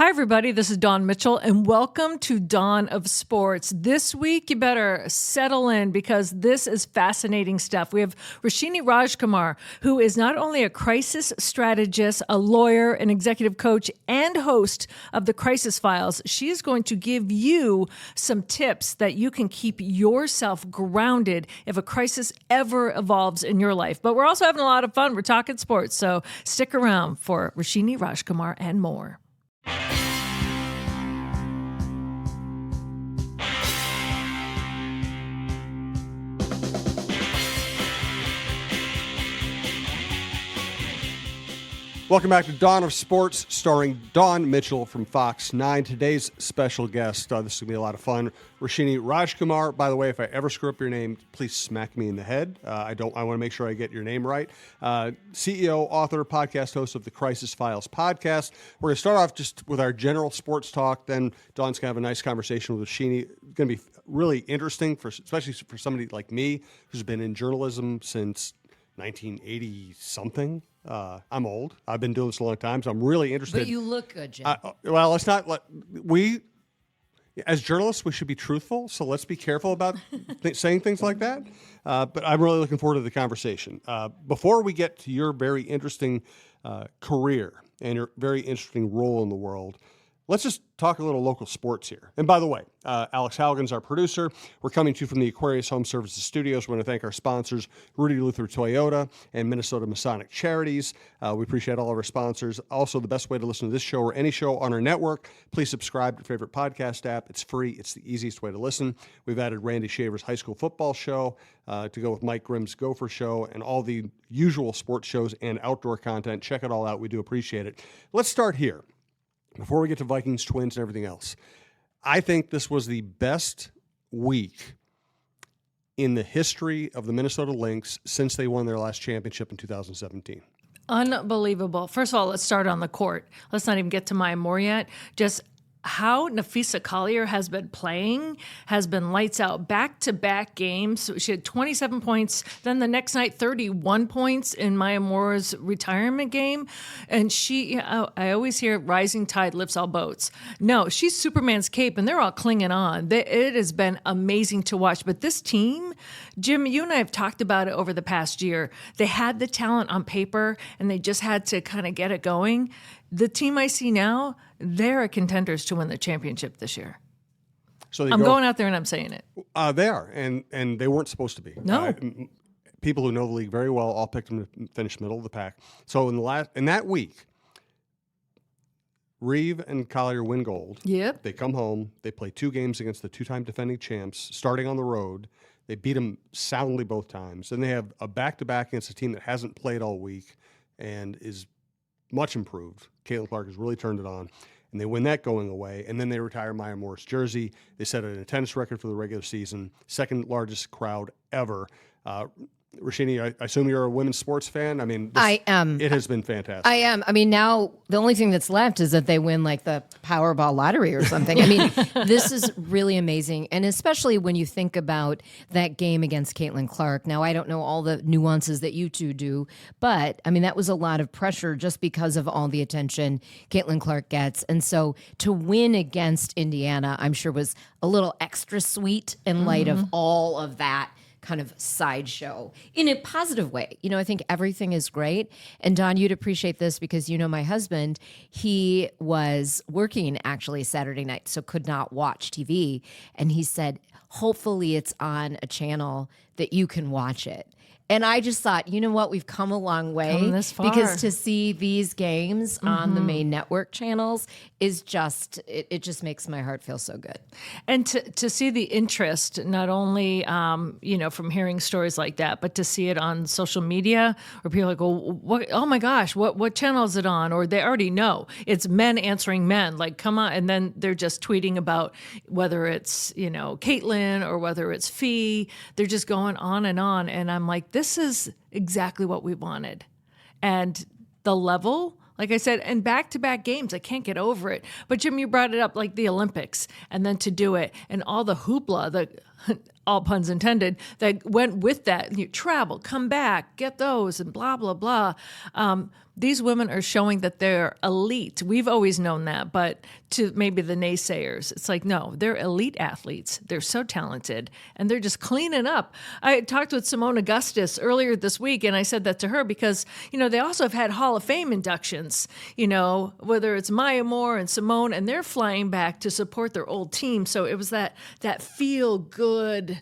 Hi, everybody. This is Dawn Mitchell, and welcome to Dawn of Sports. This week, you better settle in because this is fascinating stuff. We have Roshini Rajkumar, who is not only a crisis strategist, a lawyer, an executive coach, and host of the Crisis Files. She is going to give you some tips that you can keep yourself grounded if a crisis ever evolves in your life. But we're also having a lot of fun. We're talking sports, so stick around for Roshini Rajkumar and more. Welcome back to Dawn of Sports, starring Dawn Mitchell from Fox 9. Today's special guest, this is going to be a lot of fun, Roshini Rajkumar. By the way, if I ever screw up your name, please smack me in the head. I want to make sure I get your name right. CEO, author, podcast host of the Crisis Files podcast. We're going to start off just with our general sports talk. Then Dawn's going to have a nice conversation with Roshini. It's going to be really interesting, especially for somebody like me who's been in journalism since 1980-something. I'm old. I've been doing this a long time, so I'm really interested. But you look good, Jim. Well, let's not as journalists, we should be truthful, so let's be careful about saying things like that. But I'm really looking forward to the conversation. Before we get to your very interesting career and your very interesting role in the world, let's just talk a little local sports here. And by the way, Alex Halligan's our producer. We're coming to you from the Aquarius Home Services Studios. We want to thank our sponsors, Rudy Luther Toyota and Minnesota Masonic Charities. We appreciate all of our sponsors. Also, the best way to listen to this show or any show on our network, please subscribe to your favorite podcast app. It's free. It's the easiest way to listen. We've added Randy Shaver's high school football show to go with Mike Grimm's Gopher show and all the usual sports shows and outdoor content. Check it all out. We do appreciate it. Let's start here. Before we get to Vikings, Twins, and everything else, I think this was the best week in the history of the Minnesota Lynx since they won their last championship in 2017. Unbelievable. First of all, let's start on the court. Let's not even get to Maya Moore yet. Just how Nafisa Collier has been playing has been lights out. Back-to-back games. She had 27 points. Then the next night, 31 points in Maya Moore's retirement game. And I always hear rising tide lifts all boats. No, she's Superman's cape, and they're all clinging on. It has been amazing to watch. But this team, Jim, you and I have talked about it over the past year. They had the talent on paper, and they just had to kind of get it going. The team I see now, they're contenders to win the championship this year. So I'm going out there and I'm saying it. They are, and they weren't supposed to be. No. People who know the league very well all picked them to finish middle of the pack. So in that week, Reeve and Collier win gold. Yep. They come home. They play 2 games against the 2-time defending champs, starting on the road. They beat them soundly both times. Then they have a back-to-back against a team that hasn't played all week and is much improved. Caitlin Clark has really turned it on, and they win that going away, and then they retire Maya Moore's jersey. They set an attendance record for the regular season, second largest crowd ever. Roshini, I assume you're a women's sports fan? I mean, I am. It has been fantastic. I am. I mean, now the only thing that's left is that they win like the Powerball lottery or something. I mean, this is really amazing. And especially when you think about that game against Caitlin Clark. Now, I don't know all the nuances that you two do, but I mean, that was a lot of pressure just because of all the attention Caitlin Clark gets. And so to win against Indiana, I'm sure was a little extra sweet in light of all of that kind of sideshow in a positive way. You know, I think everything is great. And Don, you'd appreciate this because, you know, my husband, he was working actually Saturday night, so could not watch TV. And he said, hopefully it's on a channel that you can watch it. And I just thought, you know what, we've come a long way. Come this far. Because to see these games on the main network channels is just, it just makes my heart feel so good. And to see the interest, not only, from hearing stories like that, but to see it on social media where people are like, well, what, oh my gosh, what channel is it on? Or they already know. It's men answering men, like, come on. And then they're just tweeting about whether it's, Caitlin or whether it's Fee. They're just going on. And I'm like, this is exactly what we wanted. And the level, like I said, and back-to-back games, I can't get over it. But Jim, you brought it up, like the Olympics, and then to do it, and all the hoopla, all puns intended, that went with that. You travel, come back, get those, and blah, blah, blah. These women are showing that they're elite. We've always known that, but to maybe the naysayers, it's like, no, they're elite athletes. They're so talented, and they're just cleaning up. I talked with Simone Augustus earlier this week, and I said that to her because, they also have had Hall of Fame inductions, whether it's Maya Moore and Simone, and they're flying back to support their old team. So it was that feel good,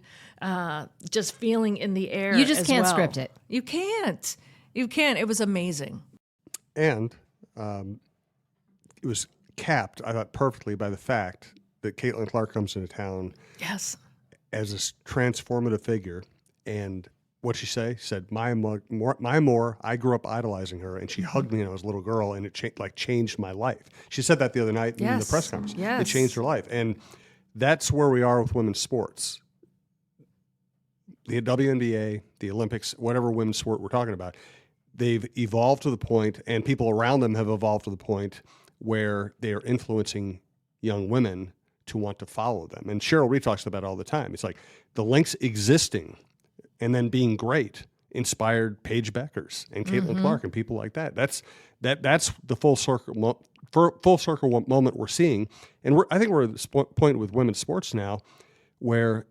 just feeling in the air. You just can't well. script it. You can't. It was amazing. And it was capped, I thought, perfectly by the fact that Caitlin Clark comes into town Yes. as a transformative figure. And what she said, Maya Moore, I grew up idolizing her, and she hugged me when I was a little girl, and it changed my life. She said that the other night in the press conference. Yes. It changed her life. And that's where we are with women's sports. The WNBA, the Olympics, whatever women's sport we're talking about, they've evolved to the point, and people around them have evolved to the point where they are influencing young women to want to follow them. And Cheryl Reed talks about it all the time. It's like the Lynx existing and then being great inspired Paige Beckers and Caitlin Clark and people like that. That's the full circle moment we're seeing. And I think we're at this point with women's sports now where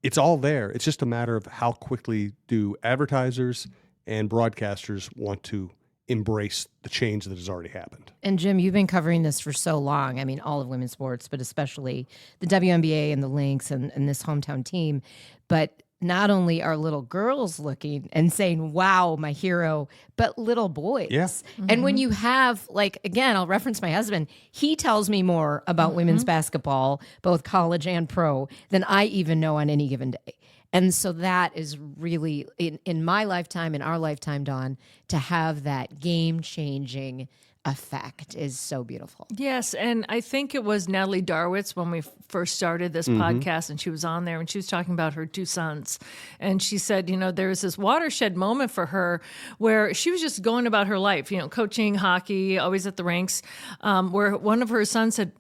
it's all there. It's just a matter of how quickly do advertisers and broadcasters want to embrace the change that has already happened. And Jim, you've been covering this for so long. I mean, all of women's sports, but especially the WNBA and the Lynx and this hometown team. But not only are little girls looking and saying, wow, my hero, but little boys. Yeah. And when you have, again, I'll reference my husband, he tells me more about women's basketball, both college and pro, than I even know on any given day. And so that is really, in my lifetime, in our lifetime, Dawn, to have that game-changing effect is so beautiful. Yes, and I think it was Natalie Darwitz when we first started this podcast, and she was on there, and she was talking about her two sons. And she said, there was this watershed moment for her where she was just going about her life, coaching hockey, always at the rinks, where one of her sons said,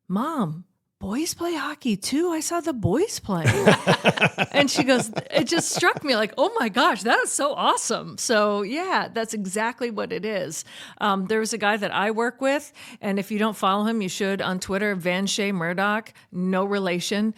Mom, boys play hockey too? I saw the boys play. And she goes, it just struck me like, oh my gosh, that is so awesome. So yeah, that's exactly what it is. There's a guy that I work with, and if you don't follow him, you should on Twitter, Van Shea Murdoch, no relation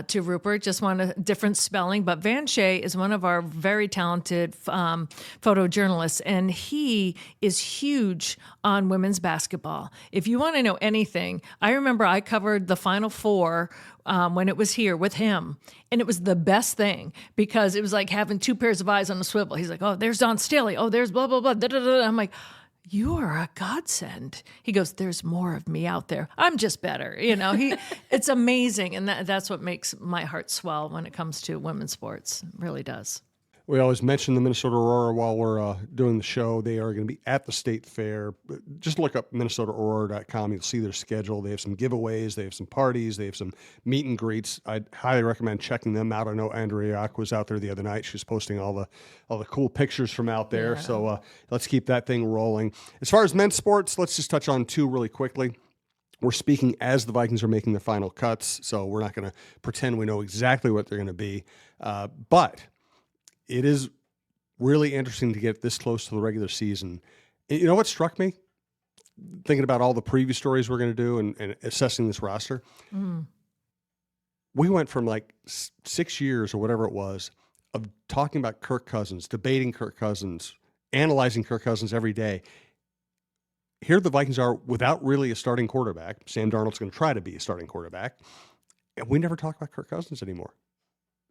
to Rupert, just want a different spelling. But Van Shea is one of our very talented photojournalists, and he is huge on women's basketball. If you want to know anything, I remember I covered the Final Four when it was here with him. And it was the best thing because it was like having two pairs of eyes on a swivel. He's like, oh, there's Don Staley. Oh, there's blah, blah, blah. Da, da, da. I'm like, you are a godsend. He goes, there's more of me out there. I'm just better. It's amazing. And that's what makes my heart swell when it comes to women's sports. It really does. We always mention the Minnesota Aurora while we're doing the show. They are going to be at the State Fair. Just look up MinnesotaAurora.com. You'll see their schedule. They have some giveaways. They have some parties. They have some meet and greets. I'd highly recommend checking them out. I know Andrea Yock was out there the other night. She was posting all the cool pictures from out there. Yeah. So let's keep that thing rolling. As far as men's sports, let's just touch on two really quickly. We're speaking as the Vikings are making their final cuts, so we're not going to pretend we know exactly what they're going to be. But it is really interesting to get this close to the regular season. You know what struck me? Thinking about all the preview stories we're going to do and assessing this roster. We went from 6 years or whatever it was of talking about Kirk Cousins, debating Kirk Cousins, analyzing Kirk Cousins every day. Here the Vikings are without really a starting quarterback. Sam Darnold's going to try to be a starting quarterback. And we never talk about Kirk Cousins anymore.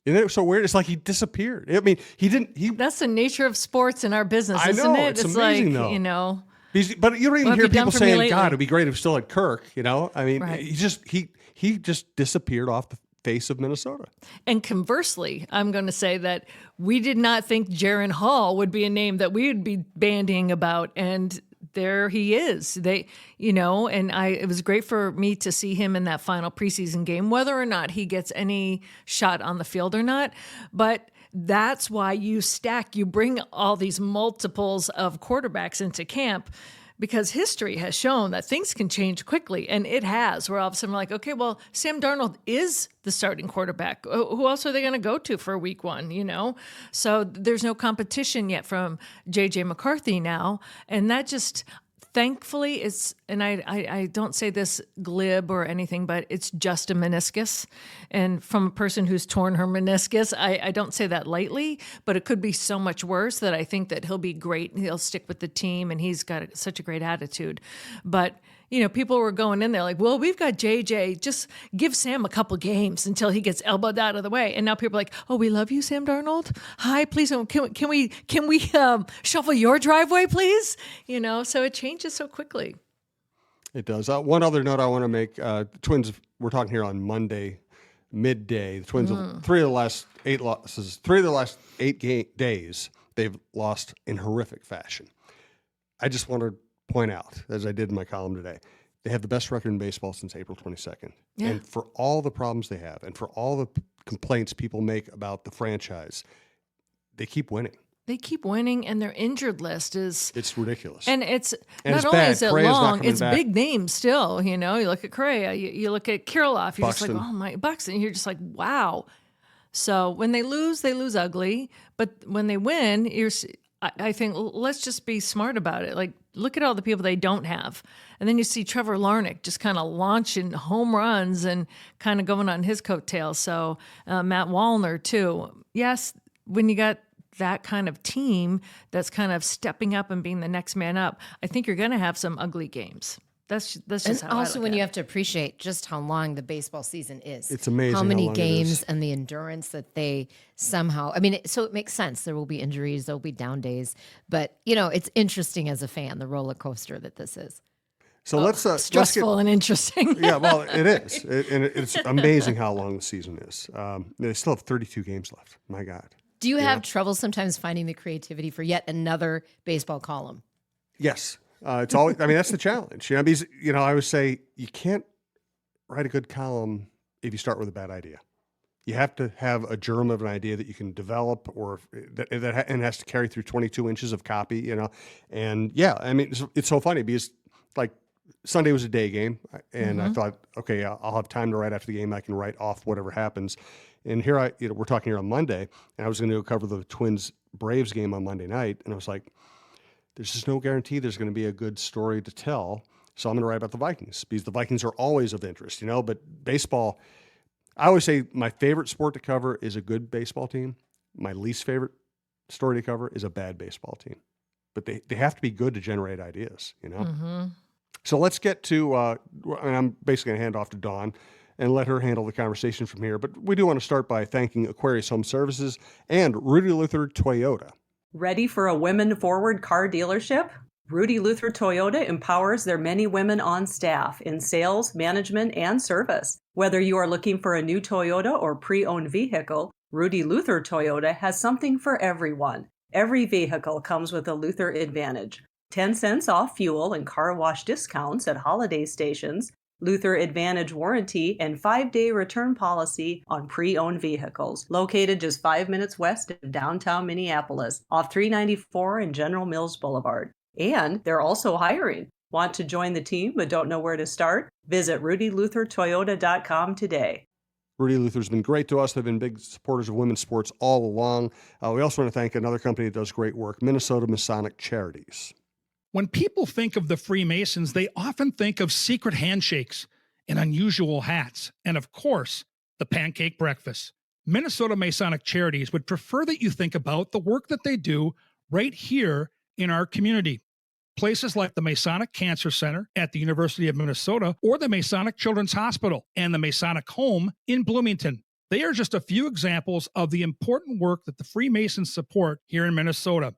Isn't it so weird? It's like he disappeared. I mean, he didn't. That's the nature of sports in our business, isn't it? It's amazing, though. But you don't even What hear have you done people for me saying, lately? God, it'd be great if we still had Kirk, I mean, Right. he just disappeared off the face of Minnesota. And conversely, I'm going to say that we did not think Jaron Hall would be a name that we would be bandying about, and there he is. It was great for me to see him in that final preseason game, whether or not he gets any shot on the field or not. But that's why you bring all these multiples of quarterbacks into camp, because history has shown that things can change quickly, and it has, where all of a sudden we're like, okay, well, Sam Darnold is the starting quarterback. Who else are they going to go to for week one, So there's no competition yet from J.J. McCarthy now, and that just... Thankfully, and I don't say this glib or anything, but it's just a meniscus. And from a person who's torn her meniscus, I don't say that lightly, but it could be so much worse that I think that he'll be great and he'll stick with the team and he's got such a great attitude. But, people were going in there like, well, we've got JJ, just give Sam a couple games until he gets elbowed out of the way. And now people are like, oh, we love you, Sam Darnold. Hi, please, can we shuffle your driveway, please? So it changes so quickly. It does. One other note I want to make, the Twins, we're talking here on Monday, midday. The Twins, three of the last 8 days, they've lost in horrific fashion. I just want to point out, as I did in my column today, they have the best record in baseball since April 22nd. Yeah. And for all the problems they have and for all the complaints people make about the franchise, they keep winning. They keep winning, and their injured list it's ridiculous. And not only is it long, it's big names still. You look at Correa, you look at Kirilloff, you're Buxton. Just like, oh my, Buxton. You're just like, wow. So when they lose ugly. But when they win, I think let's just be smart about it. Like, look at all the people they don't have. And then you see Trevor Larnach just kind of launching home runs and kind of going on his coattails. So Matt Wallner, too. Yes, when you got that kind of team that's kind of stepping up and being the next man up, I think you're going to have some ugly games. That's just and how also I when look you at have to appreciate just how long the baseball season is. It's amazing how many long games and the endurance that they somehow. So it makes sense. There will be injuries, there will be down days, but it's interesting as a fan, the roller coaster that this is. So let's stressful and interesting. Yeah, well, it is, and it's amazing how long the season is. They still have 32 games left. My God. Do you have trouble sometimes finding the creativity for yet another baseball column? Yes. It's always, that's the challenge. Because, I would say you can't write a good column if you start with a bad idea. You have to have a germ of an idea that you can develop, or that has to carry through 22 inches of copy, And yeah, it's so funny because like Sunday was a day game, and I thought, okay, I'll have time to write after the game. I can write off whatever happens. And here we're talking here on Monday, and I was going to go cover the Twins Braves game on Monday night, and I was like, there's just no guarantee there's going to be a good story to tell. So I'm going to write about the Vikings because the Vikings are always of interest, but baseball, I always say my favorite sport to cover is a good baseball team. My least favorite story to cover is a bad baseball team, but they have to be good to generate ideas, So let's get to, and I'm basically going to hand off to Dawn and let her handle the conversation from here. But we do want to start by thanking Aquarius Home Services and Rudy Luther Toyota. Ready for a women-forward car dealership? Rudy Luther Toyota empowers their many women on staff in sales, management, and service. Whether you are looking for a new Toyota or pre-owned vehicle, Rudy Luther Toyota has something for everyone. Every vehicle comes with a Luther Advantage. 10 cents off fuel and car wash discounts at holiday stations, Luther Advantage warranty, and 5-day return policy on pre-owned vehicles. Located just 5 minutes west of downtown Minneapolis, off 394 and General Mills Boulevard. And they're also hiring. Want to join the team but don't know where to start? Visit RudyLutherToyota.com today. Rudy Luther's been great to us. They've been big supporters of women's sports all along. We also want to thank another company that does great work, Minnesota Masonic Charities. When people think of the Freemasons, they often think of secret handshakes and unusual hats, and of course, the pancake breakfast. Minnesota Masonic Charities would prefer that you think about the work that they do right here in our community. Places like the Masonic Cancer Center at the University of Minnesota, or the Masonic Children's Hospital and the Masonic Home in Bloomington. They are just a few examples of the important work that the Freemasons support here in Minnesota.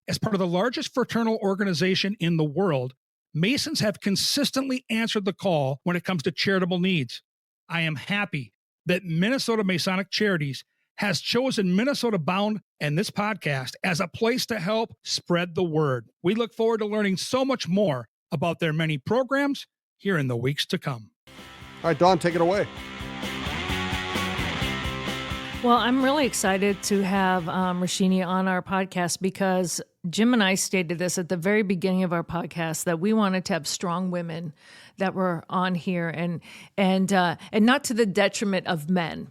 As part of the largest fraternal organization in the world, Masons have consistently answered the call when it comes to charitable needs. I am happy that Minnesota Masonic Charities has chosen Minnesota Bound and this podcast as a place to help spread the word. We look forward to learning so much more about their many programs here in the weeks to come. All right, Dawn, take it away. Well, I'm really excited to have Roshini on our podcast because Jim and I stated this at the very beginning of our podcast that we wanted to have strong women that were on here and not to the detriment of men.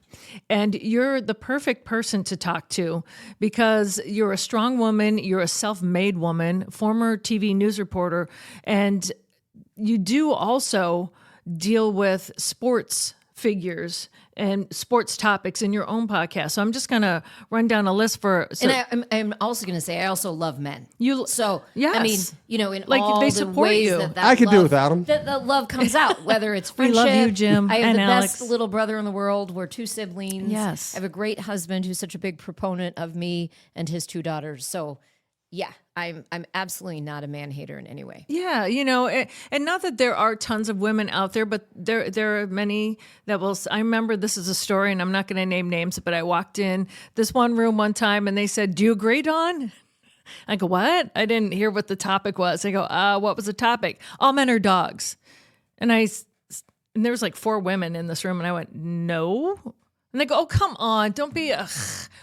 And you're the perfect person to talk to because you're a strong woman, you're a self-made woman, former TV news reporter, and you do also deal with sports figures and sports topics in your own podcast. So I'm just going to run down a list for. So, and I'm also going to say I also love men. So yes. I mean, you know, in Like, all they the support ways you. that I could do love, without them. That the love comes out, whether it's We friendship. love you, Jim, I have and the Alex. best little brother in the world. We're 2 siblings. Yes. I have a great husband who's such a big proponent of me and his 2 daughters. So yeah, I'm absolutely not a man hater in any way. Yeah, you know, and not that there are tons of women out there, but there are many that will. I remember this is a story, and I'm not going to name names, but I walked in this one room one time, and they said, "Do you agree, Dawn?" I go, "What?" I didn't hear what the topic was. I go, "What was the topic?" All men are dogs, and and there was like 4 women in this room, and I went, "No." And they go, "Oh, come on, don't be a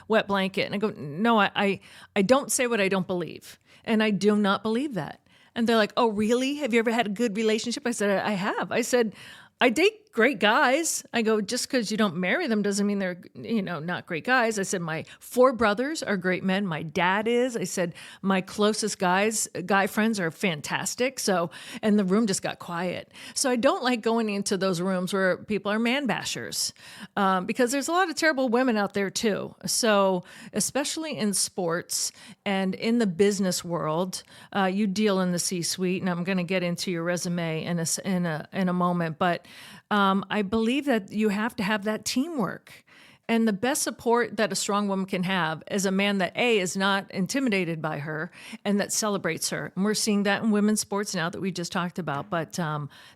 wet blanket." And I go, "No, I don't say what I don't believe. And I do not believe that." And they're like, "Oh, really? Have you ever had a good relationship?" I said, "I have." I said, "I date great guys." I go, "Just because you don't marry them doesn't mean they're, not great guys." I said, "My 4 brothers are great men. My dad is." I said, "My closest guy friends are fantastic." So, and the room just got quiet. So I don't like going into those rooms where people are man bashers because there's a lot of terrible women out there too. So, especially in sports and in the business world, you deal in the C-suite, and I'm going to get into your resume in a moment, but I believe that you have to have that teamwork. And the best support that a strong woman can have is a man that A, is not intimidated by her and that celebrates her. And we're seeing that in women's sports now that we just talked about. But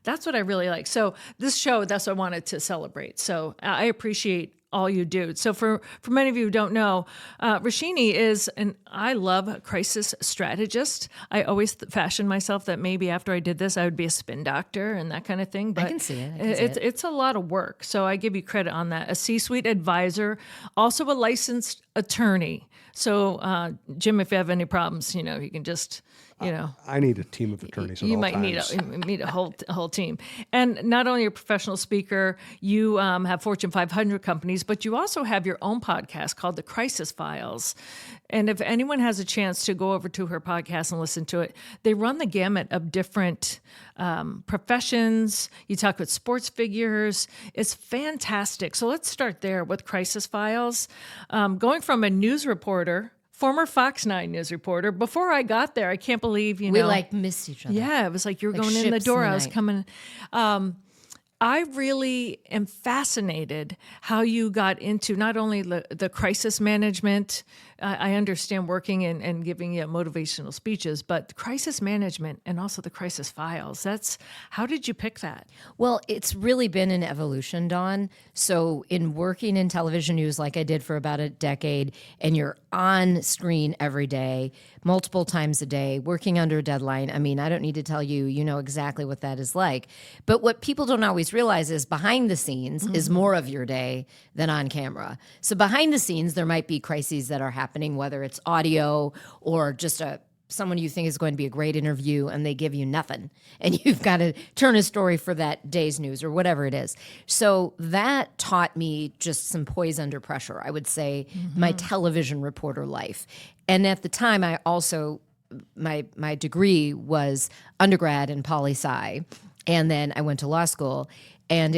that's what I really like. So this show, that's what I wanted to celebrate. So I appreciate all you do. So for many of you who don't know, Roshini is I love a crisis strategist. I always fashioned myself that maybe after I did this, I would be a spin doctor and that kind of thing. But I can see it. It's a lot of work. So I give you credit on that. A C-suite advisor, also a licensed attorney. So Jim, if you have any problems, you can just, I need a team of attorneys. You at all might times. need a whole team. And not only a professional speaker, you have Fortune 500 companies, but you also have your own podcast called The Crisis Files. And if anyone has a chance to go over to her podcast and listen to it, they run the gamut of different professions. You talk with sports figures. It's fantastic. So let's start there with Crisis Files. Going from a news reporter, former Fox 9 news reporter. Before I got there, I can't believe, We missed each other. Yeah, it was like you were Like going in the ships door. in the I was night. coming. I really am fascinated how you got into not only the crisis management. I understand working and giving you motivational speeches, but crisis management and also the crisis files. How did you pick that? Well, it's really been an evolution, Dawn. So in working in television news like I did for about a decade, and you're on screen every day, multiple times a day, working under a deadline. I mean, I don't need to tell you, you know exactly what that is like. But what people don't always realize is behind the scenes is more of your day than on camera. So behind the scenes, there might be crises that are happening, whether it's audio or just someone you think is going to be a great interview and they give you nothing and you've got to turn a story for that day's news or whatever it is. So that taught me just some poise under pressure, I would say, my television reporter life. And at the time, I also, my degree was undergrad in poli-sci, and then I went to law school, and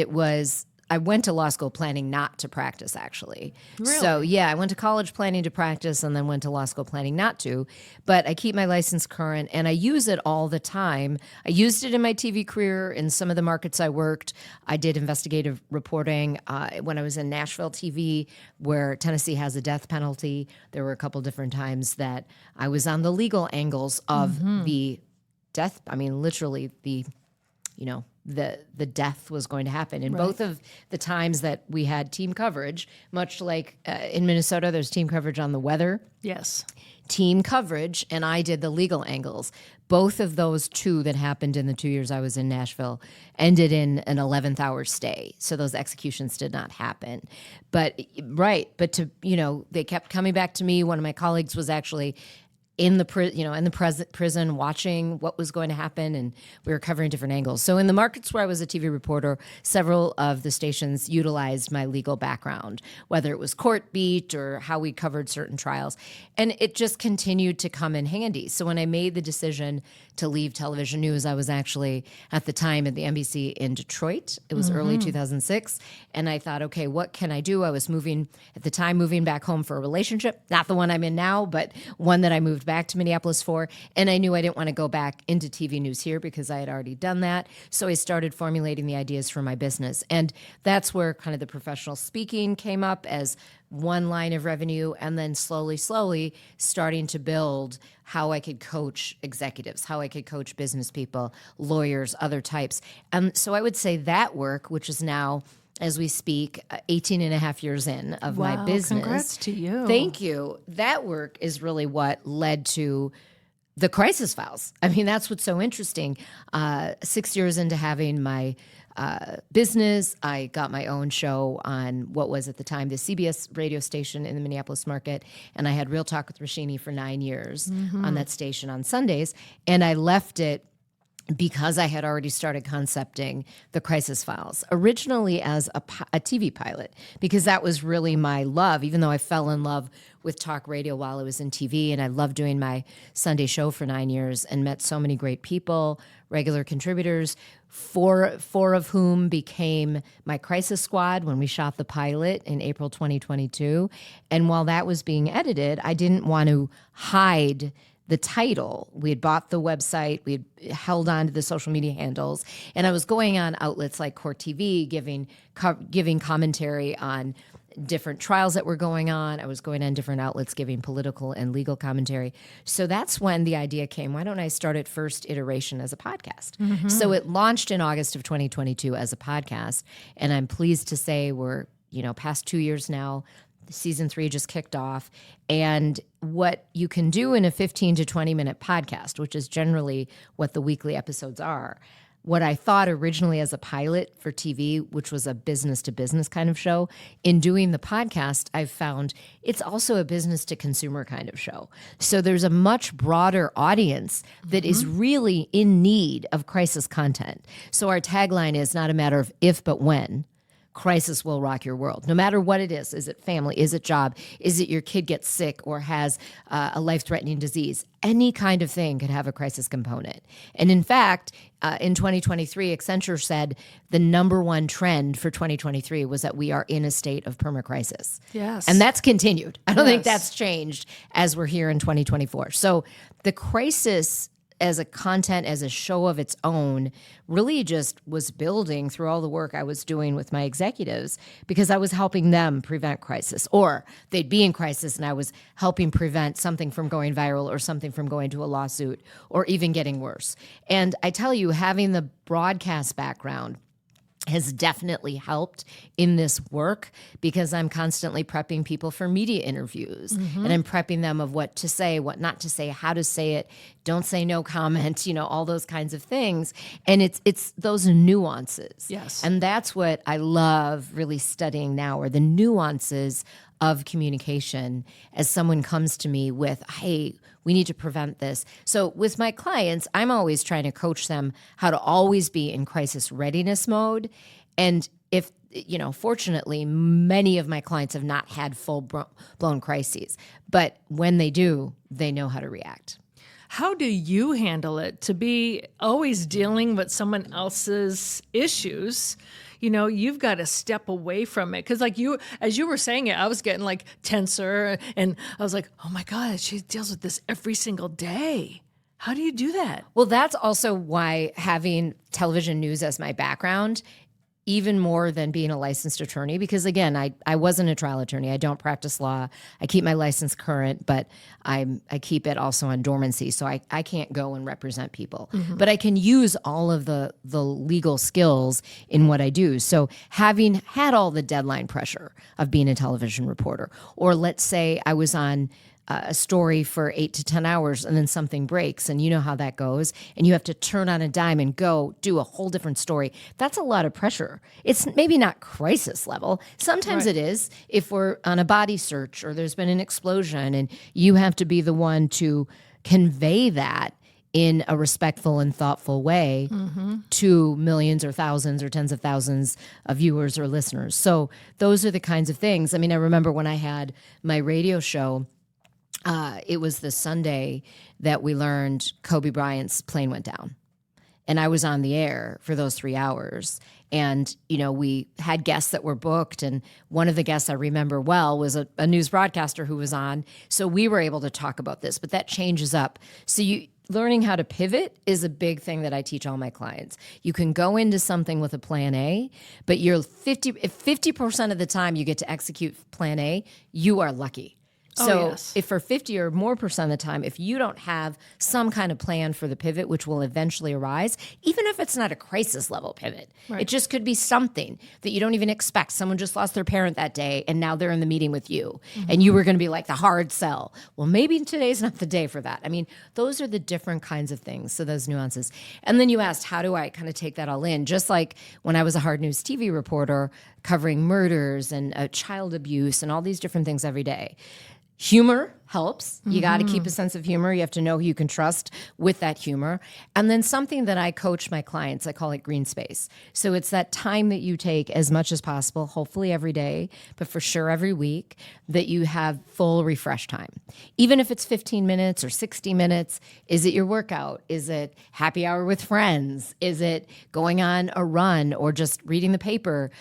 I went to law school planning not to practice, actually. Really? So, yeah, I went to college planning to practice and then went to law school planning not to. But I keep my license current and I use it all the time. I used it in my TV career in some of the markets I worked. I did investigative reporting when I was in Nashville TV, where Tennessee has a death penalty. There were a couple different times that I was on the legal angles of the death, literally the the death was going to happen. In both of the times that we had team coverage, much like in Minnesota, there's team coverage on the weather. Yes. Team coverage, and I did the legal angles. Both of those two that happened in the 2 years I was in Nashville ended in an 11th hour stay. So those executions did not happen. But to, they kept coming back to me. One of my colleagues was actually in the prison watching what was going to happen, and we were covering different angles. So in the markets where I was a TV reporter, several of the stations utilized my legal background, whether it was court beat or how we covered certain trials, and it just continued to come in handy. So when I made the decision to leave television news, I was actually at the time at the NBC in Detroit. It was early 2006, and I thought, okay, what can I do? I was moving back home for a relationship, not the one I'm in now, but one that I moved back to Minneapolis for, and I knew I didn't want to go back into TV news here because I had already done that. So I started formulating the ideas for my business, and that's where kind of the professional speaking came up as one line of revenue, and then slowly starting to build how I could coach executives, how I could coach business people, lawyers, other types. And so I would say that work, which is now, as we speak, 18 and a half years in of my business. Congrats to you. Thank you. That work is really what led to the Crisis Files. I mean, that's what's so interesting. 6 years into having my business, I got my own show on what was at the time the CBS radio station in the Minneapolis market, and I had Real Talk with Roshini for 9 years on that station on Sundays, and I left it because I had already started concepting the Crisis Files, originally as a TV pilot, because that was really my love, even though I fell in love with talk radio while I was in TV, and I loved doing my Sunday show for 9 years and met so many great people, regular contributors, four of whom became my Crisis Squad when we shot the pilot in April 2022. And while that was being edited, I didn't want to hide the title. We had bought the website, we had held on to the social media handles, and I was going on outlets like Court TV, giving commentary on different trials that were going on. I was going on different outlets giving political and legal commentary. So that's when the idea came, why don't I start it first iteration as a podcast? So it launched in August of 2022 as a podcast, and I'm pleased to say we're, past 2 years now. Season 3 just kicked off. And what you can do in a 15 to 20 minute podcast, which is generally what the weekly episodes are, what I thought originally as a pilot for TV, which was a business to business kind of show, in doing the podcast, I've found it's also a business to consumer kind of show. So there's a much broader audience that is really in need of crisis content. So our tagline is not a matter of if, but when. Crisis will rock your world, no matter what it is. Is it family? Is it job? Is it your kid gets sick or has a life-threatening disease? Any kind of thing could have a crisis component. And in fact, in 2023, Accenture said the number one trend for 2023 was that we are in a state of permacrisis. Yes. And that's continued. I don't think that's changed as we're here in 2024. So the crisis as a content, as a show of its own, really just was building through all the work I was doing with my executives because I was helping them prevent crisis, or they'd be in crisis and I was helping prevent something from going viral or something from going to a lawsuit or even getting worse. And I tell you, having the broadcast background has definitely helped in this work because I'm constantly prepping people for media interviews and I'm prepping them of what to say, what not to say, how to say it, don't say no comment, all those kinds of things. And it's those nuances. Yes. And that's what I love really studying now, are the nuances of communication as someone comes to me with, hey, we need to prevent this. So with my clients, I'm always trying to coach them how to always be in crisis readiness mode. And if, fortunately, many of my clients have not had full-blown crises. But when they do, they know how to react. How do you handle it to be always dealing with someone else's issues? You've got to step away from it. Because as you were saying it, I was getting tenser and I was like, oh my God, she deals with this every single day. How do you do that? Well, that's also why having television news as my background, even more than being a licensed attorney, because again, I wasn't a trial attorney. I don't practice law. I keep my license current, but I keep it also on dormancy, so I can't go and represent people. But I can use all of the legal skills in what I do. So having had all the deadline pressure of being a television reporter, or let's say I was on a story for 8 to 10 hours and then something breaks, and you know how that goes, and you have to turn on a dime and go do a whole different story. That's a lot of pressure. It's maybe not crisis level. Sometimes it is if we're on a body search or there's been an explosion and you have to be the one to convey that in a respectful and thoughtful way to millions or thousands or tens of thousands of viewers or listeners. So those are the kinds of things. I mean, I remember when I had my radio show, it was the Sunday that we learned Kobe Bryant's plane went down. And I was on the air for those 3 hours. And, you know, we had guests that were booked. And one of the guests I remember well was a news broadcaster who was on. So we were able to talk about this, but that changes up. So learning how to pivot is a big thing that I teach all my clients. You can go into something with a plan A, but if 50% of the time you get to execute plan A, you are lucky. So if for 50 or more percent of the time, if you don't have some kind of plan for the pivot, which will eventually arise, even if it's not a crisis level pivot, it just could be something that you don't even expect. Someone just lost their parent that day and now they're in the meeting with you and you were going to be like the hard sell. Well, maybe today's not the day for that. I mean, those are the different kinds of things. So those nuances. And then you asked, how do I kind of take that all in? Just like when I was a hard news TV reporter covering murders and child abuse and all these different things every day. Humor helps. You got to keep a sense of humor. You have to know who you can trust with that humor. And then something that I coach my clients, I call it green space. So it's that time that you take as much as possible, hopefully every day, but for sure every week, that you have full refresh time. Even if it's 15 minutes or 60 minutes, is it your workout? Is it happy hour with friends? Is it going on a run or just reading the paper?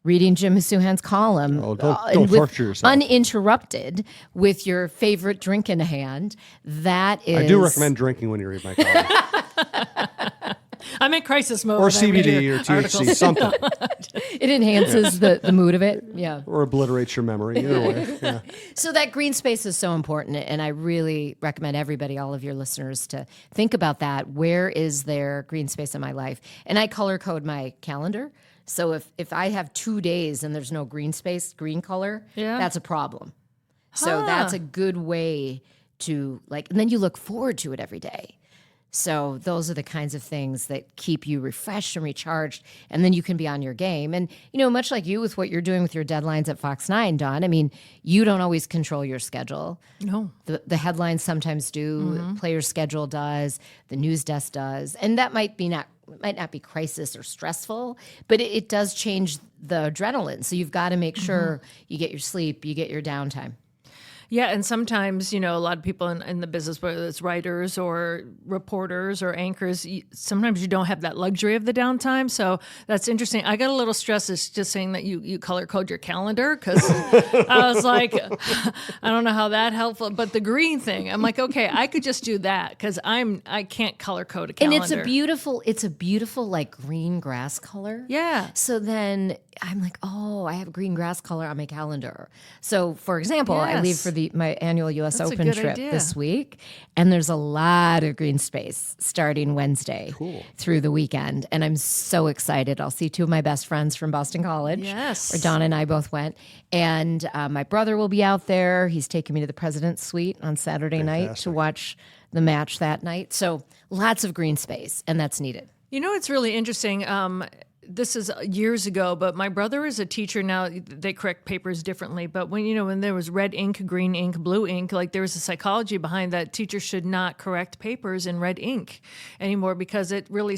Reading Jim Suhan's column, don't torture yourself. Uninterrupted with your favorite drink in hand. That is. I do recommend drinking when you read my column. I'm in crisis mode. Or CBD or THC, something. It enhances the mood of it. Yeah. Or obliterates your memory. Either way. Yeah. So that green space is so important. And I really recommend everybody, all of your listeners, to think about that. Where is there green space in my life? And I color code my calendar. So if I have 2 days and there's no green space, green color, that's a problem. So that's a good way to and then you look forward to it every day. So those are the kinds of things that keep you refreshed and recharged, and then you can be on your game. And, you know, much like you with what you're doing with your deadlines at Fox 9, Dawn, I mean, you don't always control your schedule. No. The headlines sometimes do, player's schedule does, the news desk does, and that might not be crisis or stressful, but it does change the adrenaline. So you've got to make sure you get your sleep, you get your downtime. Yeah, and sometimes, you know, a lot of people in the business, whether it's writers or reporters or anchors, sometimes you don't have that luxury of the downtime. So that's interesting. I got a little stressed just saying that you color code your calendar, because I was like, I don't know how that helpful. But the green thing, I'm like, okay, I could just do that because I can't color code a calendar. And it's a beautiful like green grass color. Yeah. So then I'm like, oh, I have green grass color on my calendar. So for example, I leave for my annual U.S. Open trip this week, and there's a lot of green space starting Wednesday through the weekend, and I'm so excited. I'll see two of my best friends from Boston College, where Dawn and I both went, and my brother will be out there. He's taking me to the President's Suite on Saturday night to watch the match that night. So lots of green space, and that's needed. You know, it's really interesting. This is years ago, but my brother is a teacher now. They correct papers differently. But when there was red ink, green ink, blue ink, like there was a psychology behind that. Teachers should not correct papers in red ink anymore, because it really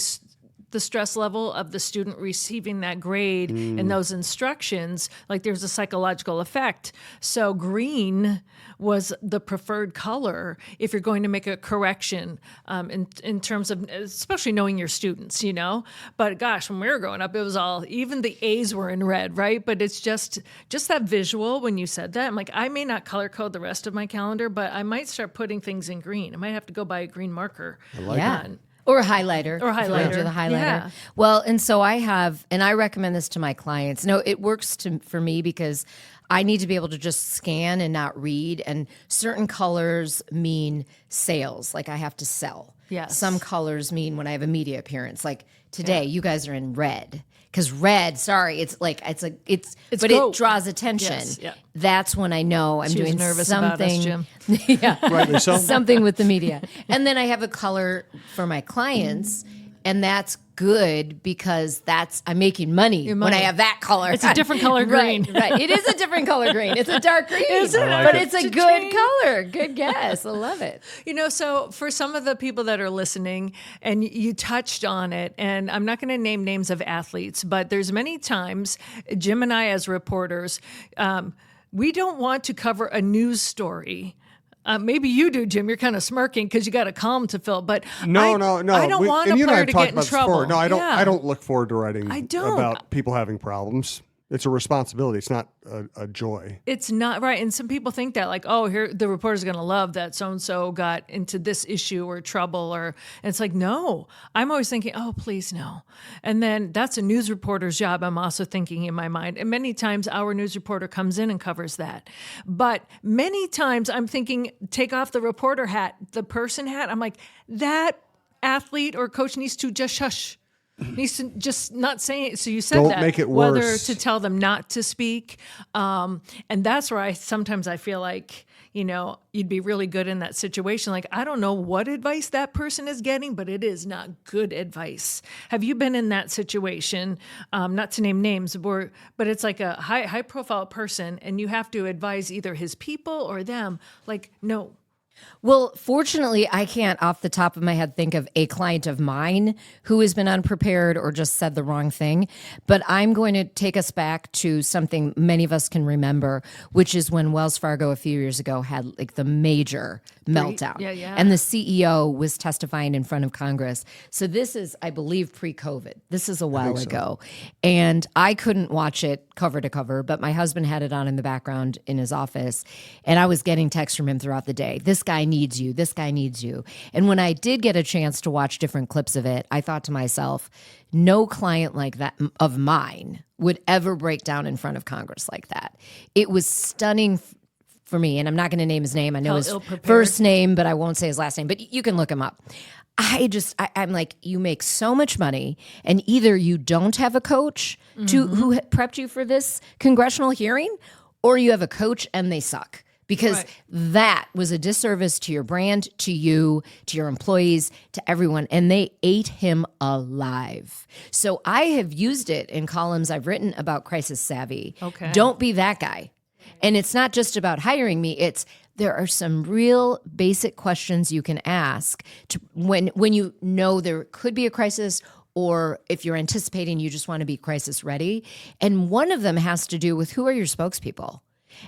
the stress level of the student receiving that grade and those instructions, like there's a psychological effect. So green was the preferred color if you're going to make a correction in terms of, especially knowing your students, you know. But gosh, when we were growing up, it was all, even the A's were in red, right? But it's just that visual when you said that. I'm like, I may not color code the rest of my calendar, but I might start putting things in green. I might have to go buy a green marker. Yeah. Or a highlighter. Or a if you wanna do highlighter. the highlighter. Yeah. Well, and so I have, and I recommend this to my clients. No, it works for me because I need to be able to just scan and not read. And certain colors mean sales, like I have to sell. Yes. Some colors mean when I have a media appearance. Like today, you guys are in red. Because red, sorry, it's but goat. it draws attention. Yes, yeah. That's when I know I'm She was doing nervous about us, something. Jim. Yeah, Rightly so. something with the media. And then I have a color for my clients, and that's good because I'm making money when money. I have that color. It's a different color green. Right. It is a different color green. It's a dark green. Is it? I like But it. it's a good Cha-ching. color. Good guess. I love it. So for some of the people that are listening, and you touched on it, and I'm not going to name names of athletes, but there's many times Jim and I, as reporters, we don't want to cover a news story. Maybe you do, Jim. You're kind of smirking because you got a column to fill. But No. I don't want and a you and I player have to talked get in about this trouble. before. No, I don't. Yeah. I don't look forward to writing I don't. about people having problems. It's a responsibility. It's not a joy. It's not right. And some people think that, like, oh, here the reporter's going to love that so-and-so got into this issue or trouble. And it's like, no. I'm always thinking, oh, please, no. And then that's a news reporter's job. I'm also thinking in my mind. And many times our news reporter comes in and covers that. But many times I'm thinking, take off the reporter hat, the person hat. I'm like, that athlete or coach needs to just shush. Needs to just not say it. So you said Don't that. make it whether worse. to tell them not to speak. And that's where sometimes I feel like, you'd be really good in that situation. Like, I don't know what advice that person is getting, but it is not good advice. Have you been in that situation? Not to name names, but it's like a high profile person and you have to advise either his people or them. Like, no. Well, fortunately, I can't off the top of my head think of a client of mine who has been unprepared or just said the wrong thing. But I'm going to take us back to something many of us can remember, which is when Wells Fargo a few years ago had like the major meltdown. Yeah. And the CEO was testifying in front of Congress. So this is, I believe, pre-COVID. This is a while ago. And I couldn't watch it cover to cover, but my husband had it on in the background in his office. And I was getting texts from him throughout the day. This guy needs you. This guy needs you. And when I did get a chance to watch different clips of it, I thought to myself, no client like that of mine would ever break down in front of Congress like that. It was stunning for me, and I'm not going to name his name. I know How his ill-prepared. first name, but I won't say his last name. But you can look him up. I'm like, you make so much money, and either you don't have a coach who prepped you for this congressional hearing, or you have a coach and they suck. Because Right. that was a disservice to your brand, to you, to your employees, to everyone. And they ate him alive. So I have used it in columns I've written about crisis savvy. Okay. Don't be that guy. And it's not just about hiring me. There are some real basic questions you can ask when you know there could be a crisis, or if you're anticipating you just want to be crisis ready. And one of them has to do with who are your spokespeople?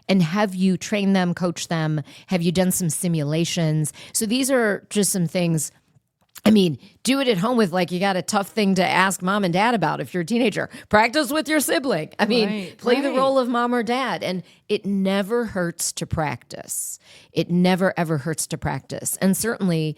And have you trained them, coached them? Have you done some simulations? So these are just some things. I mean, do it at home with, like, you got a tough thing to ask mom and dad about if you're a teenager. Practice with your sibling. I mean, play the role of mom or dad. And it never hurts to practice. It never, ever hurts to practice. And certainly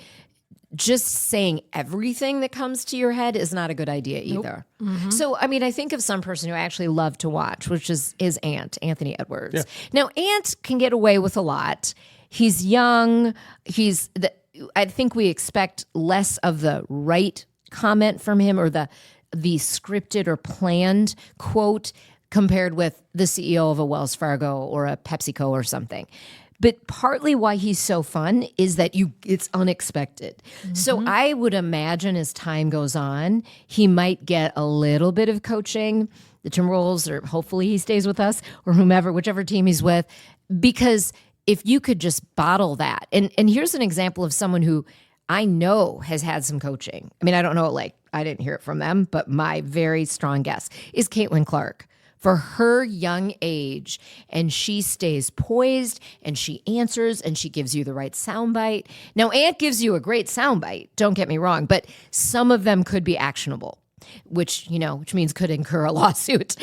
just saying everything that comes to your head is not a good idea either. Mm-hmm. So, I mean, I think of some person who I actually love to watch, which is his aunt, Anthony Edwards. Yeah. Now, Ant can get away with a lot. He's young. I think we expect less of the right comment from him or the scripted or planned quote compared with the CEO of a Wells Fargo or a PepsiCo or something. But partly why he's so fun is that it's unexpected. Mm-hmm. So I would imagine as time goes on, he might get a little bit of coaching, the Timberwolves, or hopefully he stays with us, or whichever team he's with, because if you could just bottle that. And here's an example of someone who I know has had some coaching. I mean, I don't know, I didn't hear it from them, but my very strong guess is Caitlin Clark. For her young age, and she stays poised, and she answers, and she gives you the right soundbite. Now, Ant gives you a great soundbite, don't get me wrong, but some of them could be actionable, which means could incur a lawsuit,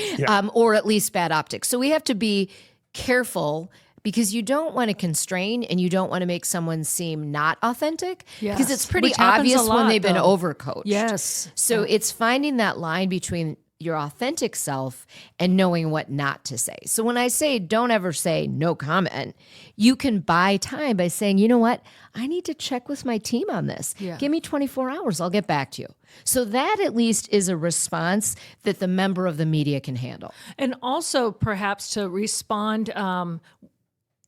or at least bad optics. So we have to be careful, because you don't want to constrain and you don't want to make someone seem not authentic Yes. because it's pretty Which happens obvious a when lot, they've been though. overcoached. Yes. So it's finding that line between your authentic self and knowing what not to say. So when I say don't ever say no comment, you can buy time by saying, you know what? I need to check with my team on this. Yeah. Give me 24 hours. I'll get back to you. So that at least is a response that the member of the media can handle. And also perhaps to respond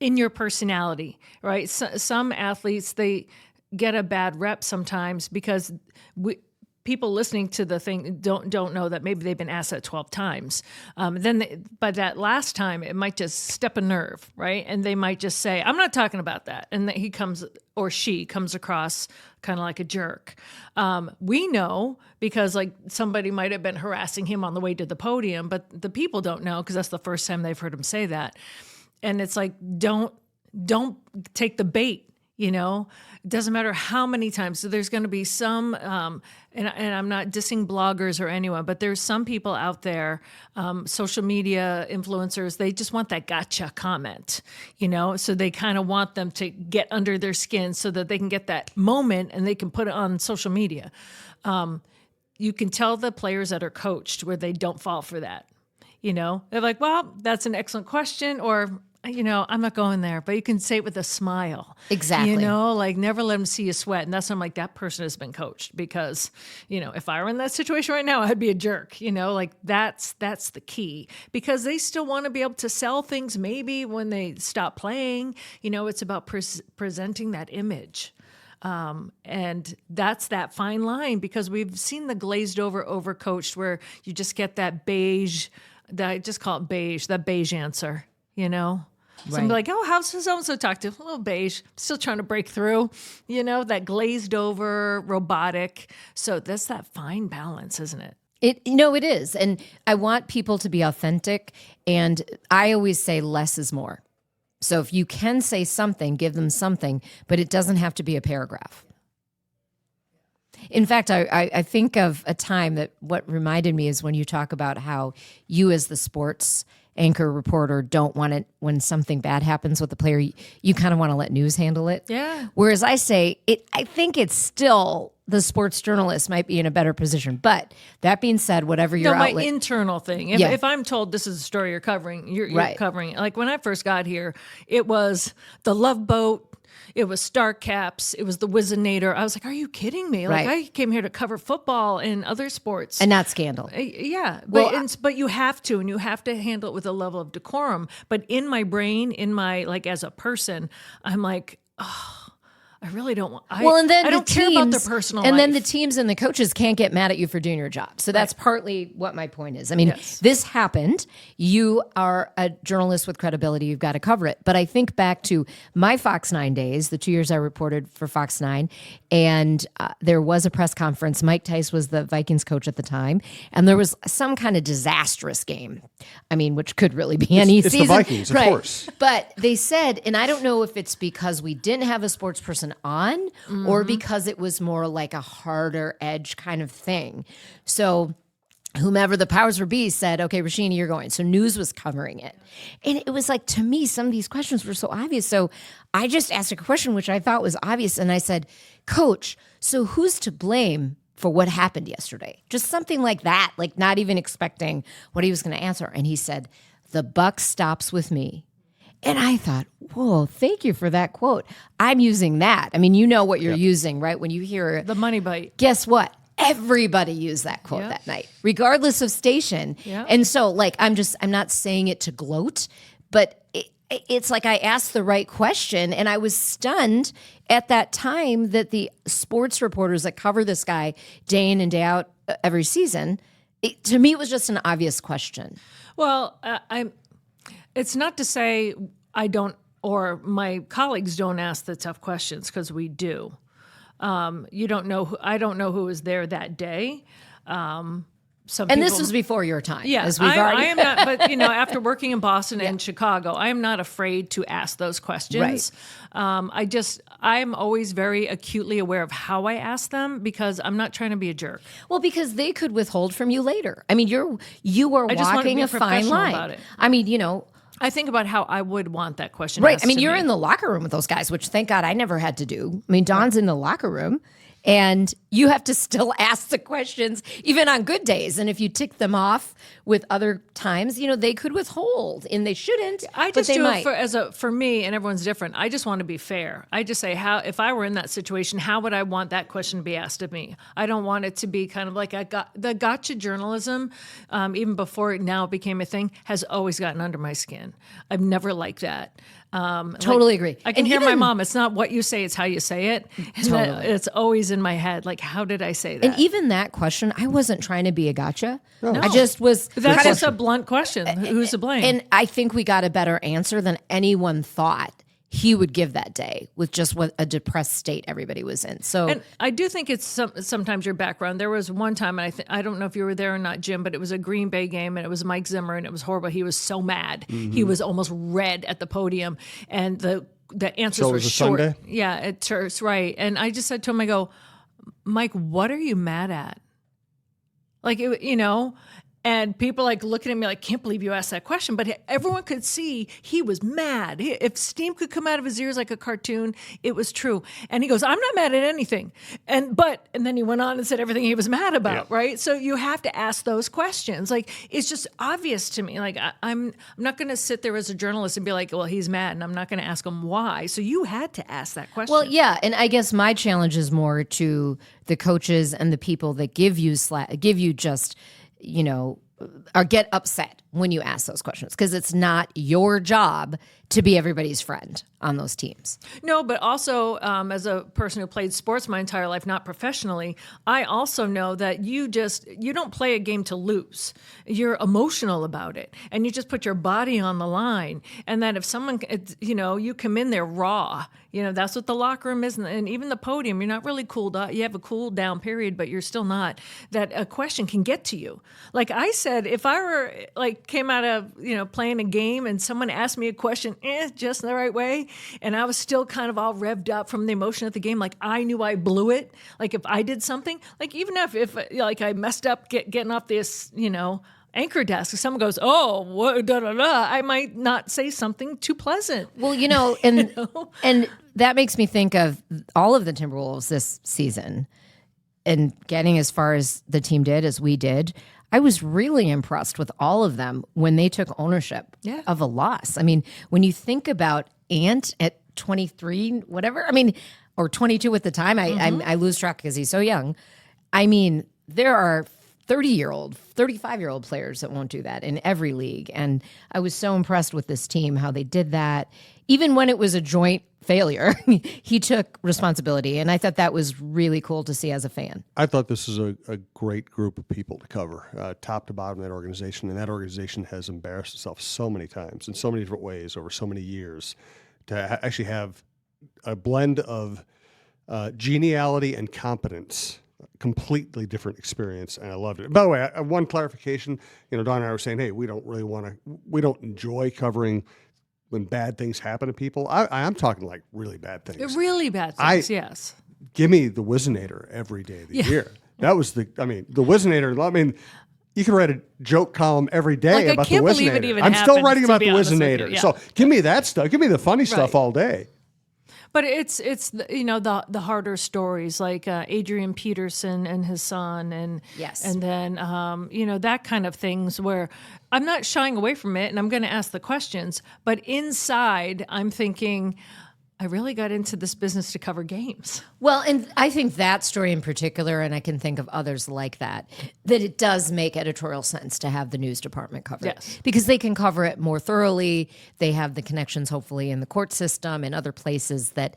in your personality, right? Some athletes, they get a bad rep sometimes because people listening to the thing don't know that maybe they've been asked that 12 times. By that last time, it might just step a nerve, right? And they might just say, I'm not talking about that. And that he comes or she comes across kind of like a jerk. We know because like somebody might have been harassing him on the way to the podium, but the people don't know because that's the first time they've heard him say that. And it's like, don't take the bait. You know, it doesn't matter how many times. So there's going to be some, and I'm not dissing bloggers or anyone, but there's some people out there, social media influencers, they just want that gotcha comment, you know, so they kind of want them to get under their skin so that they can get that moment and they can put it on social media. You can tell the players that are coached where they don't fall for that. You know, they're like, well, that's an excellent question, or you know, I'm not going there, but you can say it with a smile. Exactly. You know, like never let them see you sweat. And that's when I'm like, that person has been coached because, you know, if I were in that situation right now, I'd be a jerk, you know, like that's the key because they still want to be able to sell things maybe when they stop playing. You know, it's about presenting that image. And that's that fine line because we've seen the glazed over overcoached where you just get that beige, I just call it beige, that beige answer. You know, somebody like, oh, how's so-and-so talk to? A little beige, still trying to break through, you know, that glazed over, robotic. So that's that fine balance, isn't it? It is. And I want people to be authentic. And I always say less is more. So if you can say something, give them something, but it doesn't have to be a paragraph. In fact, I think of a time that what reminded me is when you talk about how you as the sports anchor reporter don't want it when something bad happens with the player. You kind of want to let news handle it. Yeah. Whereas I say, I think it's still the sports journalist might be in a better position. But that being said, whatever your outlet. My internal thing. If I'm told this is a story you're covering, you're covering it. Like when I first got here, it was the Love Boat. It was Star Caps. It was the Wizinator. I was like, are you kidding me? Like I came here to cover football and other sports. And not scandal. Yeah. Well, but you have to, and you have to handle it with a level of decorum. But in my brain, like as a person, I'm like, oh, I really don't want. I don't care about their personal life. And then the teams and the coaches can't get mad at you for doing your job. So that's partly what my point is. I mean, This happened. You are a journalist with credibility. You've got to cover it. But I think back to my Fox 9 days, the 2 years I reported for Fox 9, and there was a press conference. Mike Tice was the Vikings coach at the time, and there was some kind of disastrous game. I mean, which could really be any season. It's the Vikings, of course. But they said, and I don't know if it's because we didn't have a sports person on or because it was more like a harder edge kind of thing. So whomever the powers would be said, okay, Roshini, you're going. So news was covering it. And it was like, to me, some of these questions were so obvious. So I just asked a question which I thought was obvious. And I said, Coach, so who's to blame for what happened yesterday? Just something like that, like not even expecting what he was going to answer. And he said, the buck stops with me. And I thought, whoa, thank you for that quote. I'm using that. I mean, you know what you're using, right? When you hear the money bite. Guess what? Everybody used that quote that night, regardless of station. Yeah. And so, like, I'm not saying it to gloat, but it's like I asked the right question, and I was stunned at that time that the sports reporters that cover this guy day in and day out every season, to me, it was just an obvious question. Well, it's not to say I don't, or my colleagues don't ask the tough questions, because we do. You don't know. I don't know who was there that day. This was before your time. Yes, I am not. But after working in Boston and Chicago, I am not afraid to ask those questions. Right. I'm always very acutely aware of how I ask them, because I'm not trying to be a jerk. Well, because they could withhold from you later. I mean, you are I just want to walking be a fine professional line about it. I mean, I think about how I would want that question Right. asked I mean, to you're me. in the locker room with those guys, which thank God I never had to do. I mean, Dawn's in the locker room and you have to still ask the questions even on good days. And if you tick them off with other times, they could withhold and they shouldn't, I but just they do might. it for me, and everyone's different. I just want to be fair. I just say, if I were in that situation, how would I want that question to be asked of me? I don't want it to be kind of like the gotcha journalism, even before it now became a thing, has always gotten under my skin. I've never liked that. Totally agree. I can And hear my even- mom. It's not what you say; it's how you say it. And Totally. it's always in my head. Like, how did I say that? And even that question, I wasn't trying to be a gotcha. No. I just was That's kind just of, a blunt question. Who's to blame? and I think we got a better answer than anyone thought he would give that day with just what a depressed state everybody was in. So And I do think it's sometimes your background. There was one time, and I don't know if you were there or not, Jim, but it was a Green Bay game, and it was Mike Zimmer, and it was horrible. He was so mad. He was almost red at the podium, and the answers So it were was a short. Sunday? Yeah, it's right. And I just said to him, I go, Mike, what are you mad at? Like, and people like looking at me like, can't believe you asked that question. But everyone could see he was mad. If steam could come out of his ears like a cartoon, it was true. And he goes, I'm not mad at anything. And then he went on and said everything he was mad about, right? So you have to ask those questions. Like, it's just obvious to me. Like, I'm not going to sit there as a journalist and be like, well, he's mad, and I'm not going to ask him why. So you had to ask that question. well, yeah, and I guess my challenge is more to the coaches and the people that give you just, or get upset when you ask those questions because it's not your job to be everybody's friend on those teams. No, but also as a person who played sports my entire life, not professionally, I also know that you don't play a game to lose. You're emotional about it, and you just put your body on the line. And that if someone, you come in there raw, that's what the locker room is, and even the podium, you're not really cooled up. You have a cool down period, but you're still not. That a question can get to you. Like I said, if I were came out of playing a game and someone asked me a question just the right way, and I was still kind of all revved up from the emotion of the game, like I knew I blew it, like if I did something, like even if I messed up getting off this anchor desk, if someone goes, oh, what, da da da, I might not say something too pleasant. Well, and that makes me think of all of the Timberwolves this season and getting as far as the team did, as we did. I was really impressed with all of them when they took ownership of a loss. I mean, when you think about Ant at 23, whatever, or 22 at the time, I lose track because he's so young. I mean, there are 30-year-old, 35-year-old players that won't do that in every league. And I was so impressed with this team, how they did that. Even when it was a joint failure, he took responsibility. And I thought that was really cool to see as a fan. I thought this is a great group of people to cover, top to bottom of that organization. And that organization has embarrassed itself so many times in so many different ways over so many years. To actually have a blend of geniality and competence, completely different experience, and I loved it. By the way, one clarification, Don and I were saying, hey, we don't enjoy covering when bad things happen to people. I'm talking like really bad things. Really bad things, yes. Give me the Wizinator every day of the year. That was the Wizinator, you can write a joke column every day about the can't believe it Wizinator. even I'm still happened, writing to about be the honest with you, Wizinator. yeah. So give me that stuff. Give me the funny stuff all day. But it's the harder stories like Adrian Peterson and his son and Yes. and then that kind of things where I'm not shying away from it and I'm going to ask the questions, but inside I'm thinking I really got into this business to cover games. Well, and I think that story in particular, and I can think of others like that it does make editorial sense to have the news department cover it. Yes. Because they can cover it more thoroughly. They have the connections, hopefully, in the court system and other places that,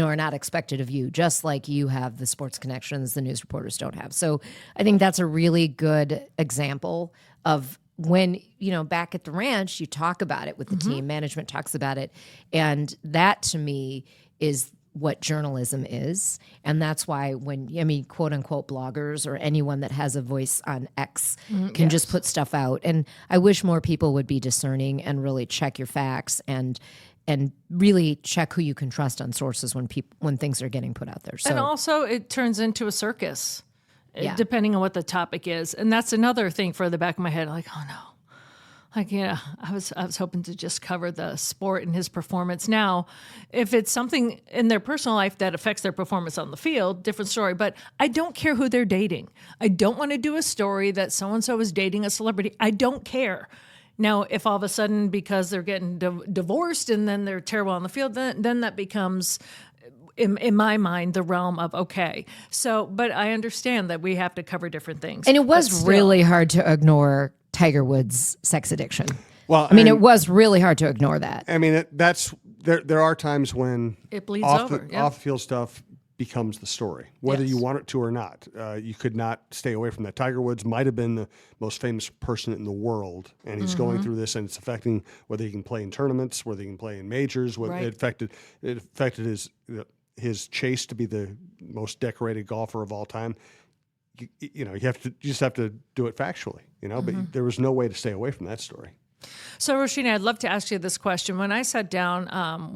are not expected of you, just like you have the sports connections the news reporters don't have. So I think that's a really good example of when, back at the ranch, you talk about it with the team, management talks about it. And that to me is what journalism is. And that's why quote unquote bloggers or anyone that has a voice on X can just put stuff out. And I wish more people would be discerning and really check your facts and really check who you can trust on sources when things are getting put out there. So And also it turns into a circus. Yeah. Depending on what the topic is. And that's another thing for the back of my head, like, oh no, Like, I was hoping to just cover the sport and his performance. Now, if it's something in their personal life that affects their performance on the field, different story. But I don't care who they're dating. I don't want to do a story that so-and-so is dating a celebrity. I don't care. Now, if all of a sudden, because they're getting divorced and then they're terrible on the field, then that becomes, in my mind, the realm of okay. So, but I understand that we have to cover different things. And it was really hard to ignore Tiger Woods' sex addiction. Well, I mean, it was really hard to ignore that. I mean, that's there are times when it bleeds over. Off-field stuff becomes the story, whether Yes. you want it to or not. You could not stay away from that. Tiger Woods might have been the most famous person in the world, and he's going through this, and it's affecting whether he can play in tournaments, whether he can play in majors. Whether Right. it affected his chase to be the most decorated golfer of all time. You just have to do it factually, but there was no way to stay away from that story. So, Roshini, I'd love to ask you this question. When I sat down,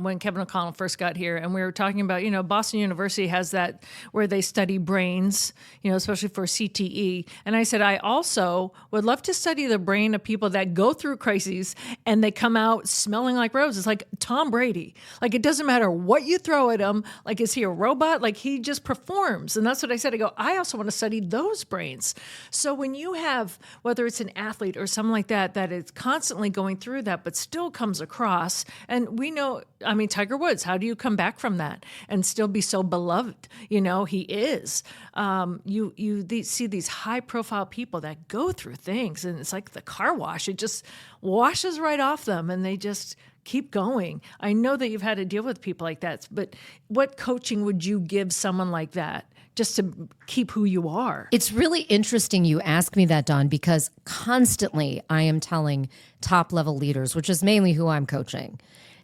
when Kevin O'Connell first got here, and we were talking about, Boston University has that where they study brains, especially for CTE. And I said, I also would love to study the brain of people that go through crises and they come out smelling like roses, like Tom Brady. Like, it doesn't matter what you throw at him. Like, is he a robot? Like, he just performs. And that's what I said. I go, I also want to study those brains. So when you have, whether it's an athlete or something like that, that is constantly going through that, but still comes across. And we know, Tiger Woods, how do you come back from that and still be so beloved? He is. You see these high profile people that go through things, and it's like the car wash. It just washes right off them and they just keep going. I know that you've had to deal with people like that, but what coaching would you give someone like that? Just to keep who you are. It's really interesting you ask me that, Dawn, because constantly I am telling top-level leaders, which is mainly who I'm coaching,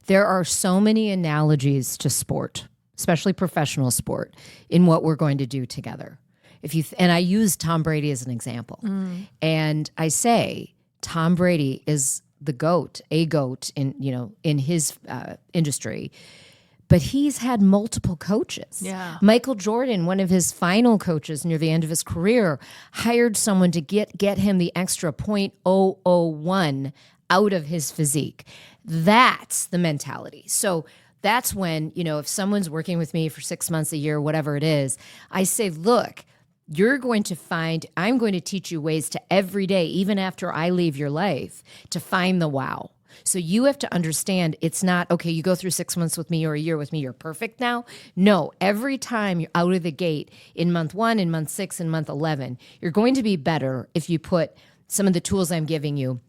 there are so many analogies to sport, especially professional sport, in what we're going to do together. And I use Tom Brady as an example. And I say Tom Brady is the GOAT, a GOAT in his industry. But he's had multiple coaches. Yeah. Michael Jordan, one of his final coaches near the end of his career, hired someone to get him the extra .001 out of his physique. That's the mentality. So that's when, if someone's working with me for 6 months, a year, whatever it is, I say, look, I'm going to teach you ways to every day, even after I leave your life, to find the wow. So you have to understand it's not, okay, you go through 6 months with me or a year with me, you're perfect now. No, every time you're out of the gate in month 1, in month 6, in month 11, you're going to be better if you put some of the tools I'm giving you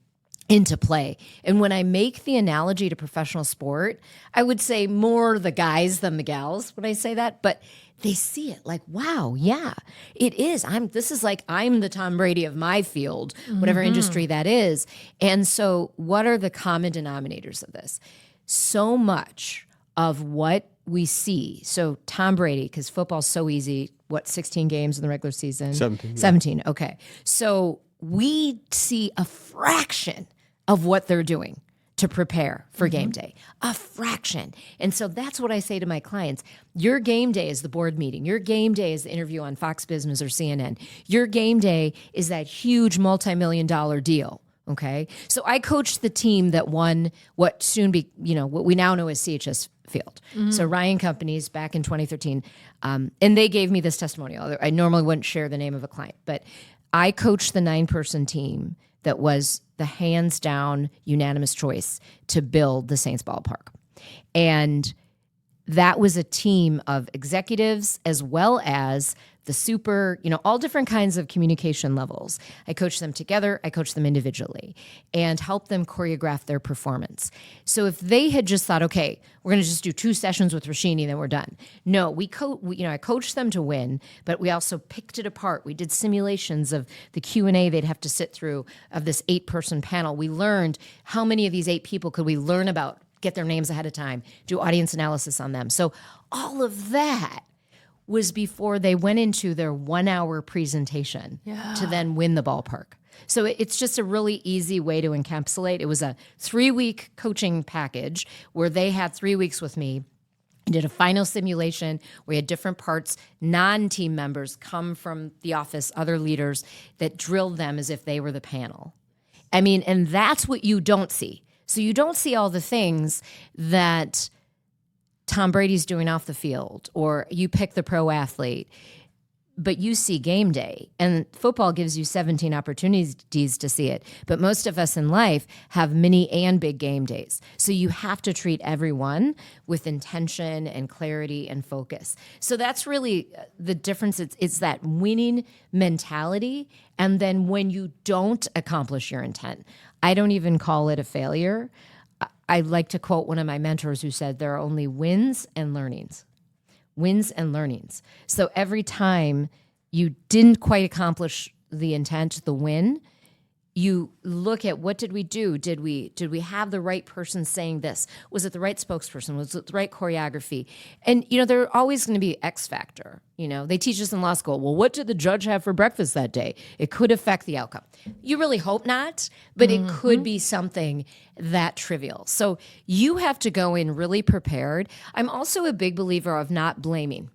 into play. And when I make the analogy to professional sport, I would say more the guys than the gals when I say that, but they see it like, wow, yeah, it is. I'm the Tom Brady of my field, whatever industry that is. And so what are the common denominators of this? So much of what we see. So Tom Brady, because football's so easy, 16 games in the regular season? 17. Yeah. 17, okay. So we see a fraction of what they're doing to prepare for game day, a fraction. And so that's what I say to my clients. Your game day is the board meeting. Your game day is the interview on Fox Business or CNN. Your game day is that huge multi-million-dollar deal. Okay. So I coached the team that won what we now know as CHS Field. So Ryan Companies back in 2013. And they gave me this testimonial. I normally wouldn't share the name of a client, but I coached the 9-person team that was the hands down unanimous choice to build the Saints ballpark. And that was a team of executives as well as the all different kinds of communication levels. I coached them together, I coached them individually, and helped them choreograph their performance. So if they had just thought, okay, we're going to just do 2 sessions with Roshini, then we're done. No, I coached them to win, but we also picked it apart. We did simulations of the Q&A they'd have to sit through of this 8-person panel. We learned how many of these 8 people could we learn about, get their names ahead of time, do audience analysis on them. So all of that was before they went into their 1-hour presentation to then win the ballpark. So it's just a really easy way to encapsulate. It was a 3-week coaching package where they had 3 weeks with me. I did a final simulation. We had different parts, non-team members come from the office, other leaders that drilled them as if they were the panel. I mean, and that's what you don't see. So you don't see all the things that Tom Brady's doing off the field, or you pick the pro athlete, but you see game day. And football gives you 17 opportunities to see it. But most of us in life have mini and big game days. So you have to treat everyone with intention and clarity and focus. So that's really the difference. It's that winning mentality. And then when you don't accomplish your intent, I don't even call it a failure. I like to quote one of my mentors who said, there are only wins and learnings. Wins and learnings. So every time you didn't quite accomplish the intent, the win, you look at what did we do? Did we have the right person saying this? Was it the right spokesperson? Was it the right choreography? And there are always going to be X factor. They teach us in law school. Well, what did the judge have for breakfast that day? It could affect the outcome. You really hope not, but it could be something that trivial. So you have to go in really prepared. I'm also a big believer of not blaming.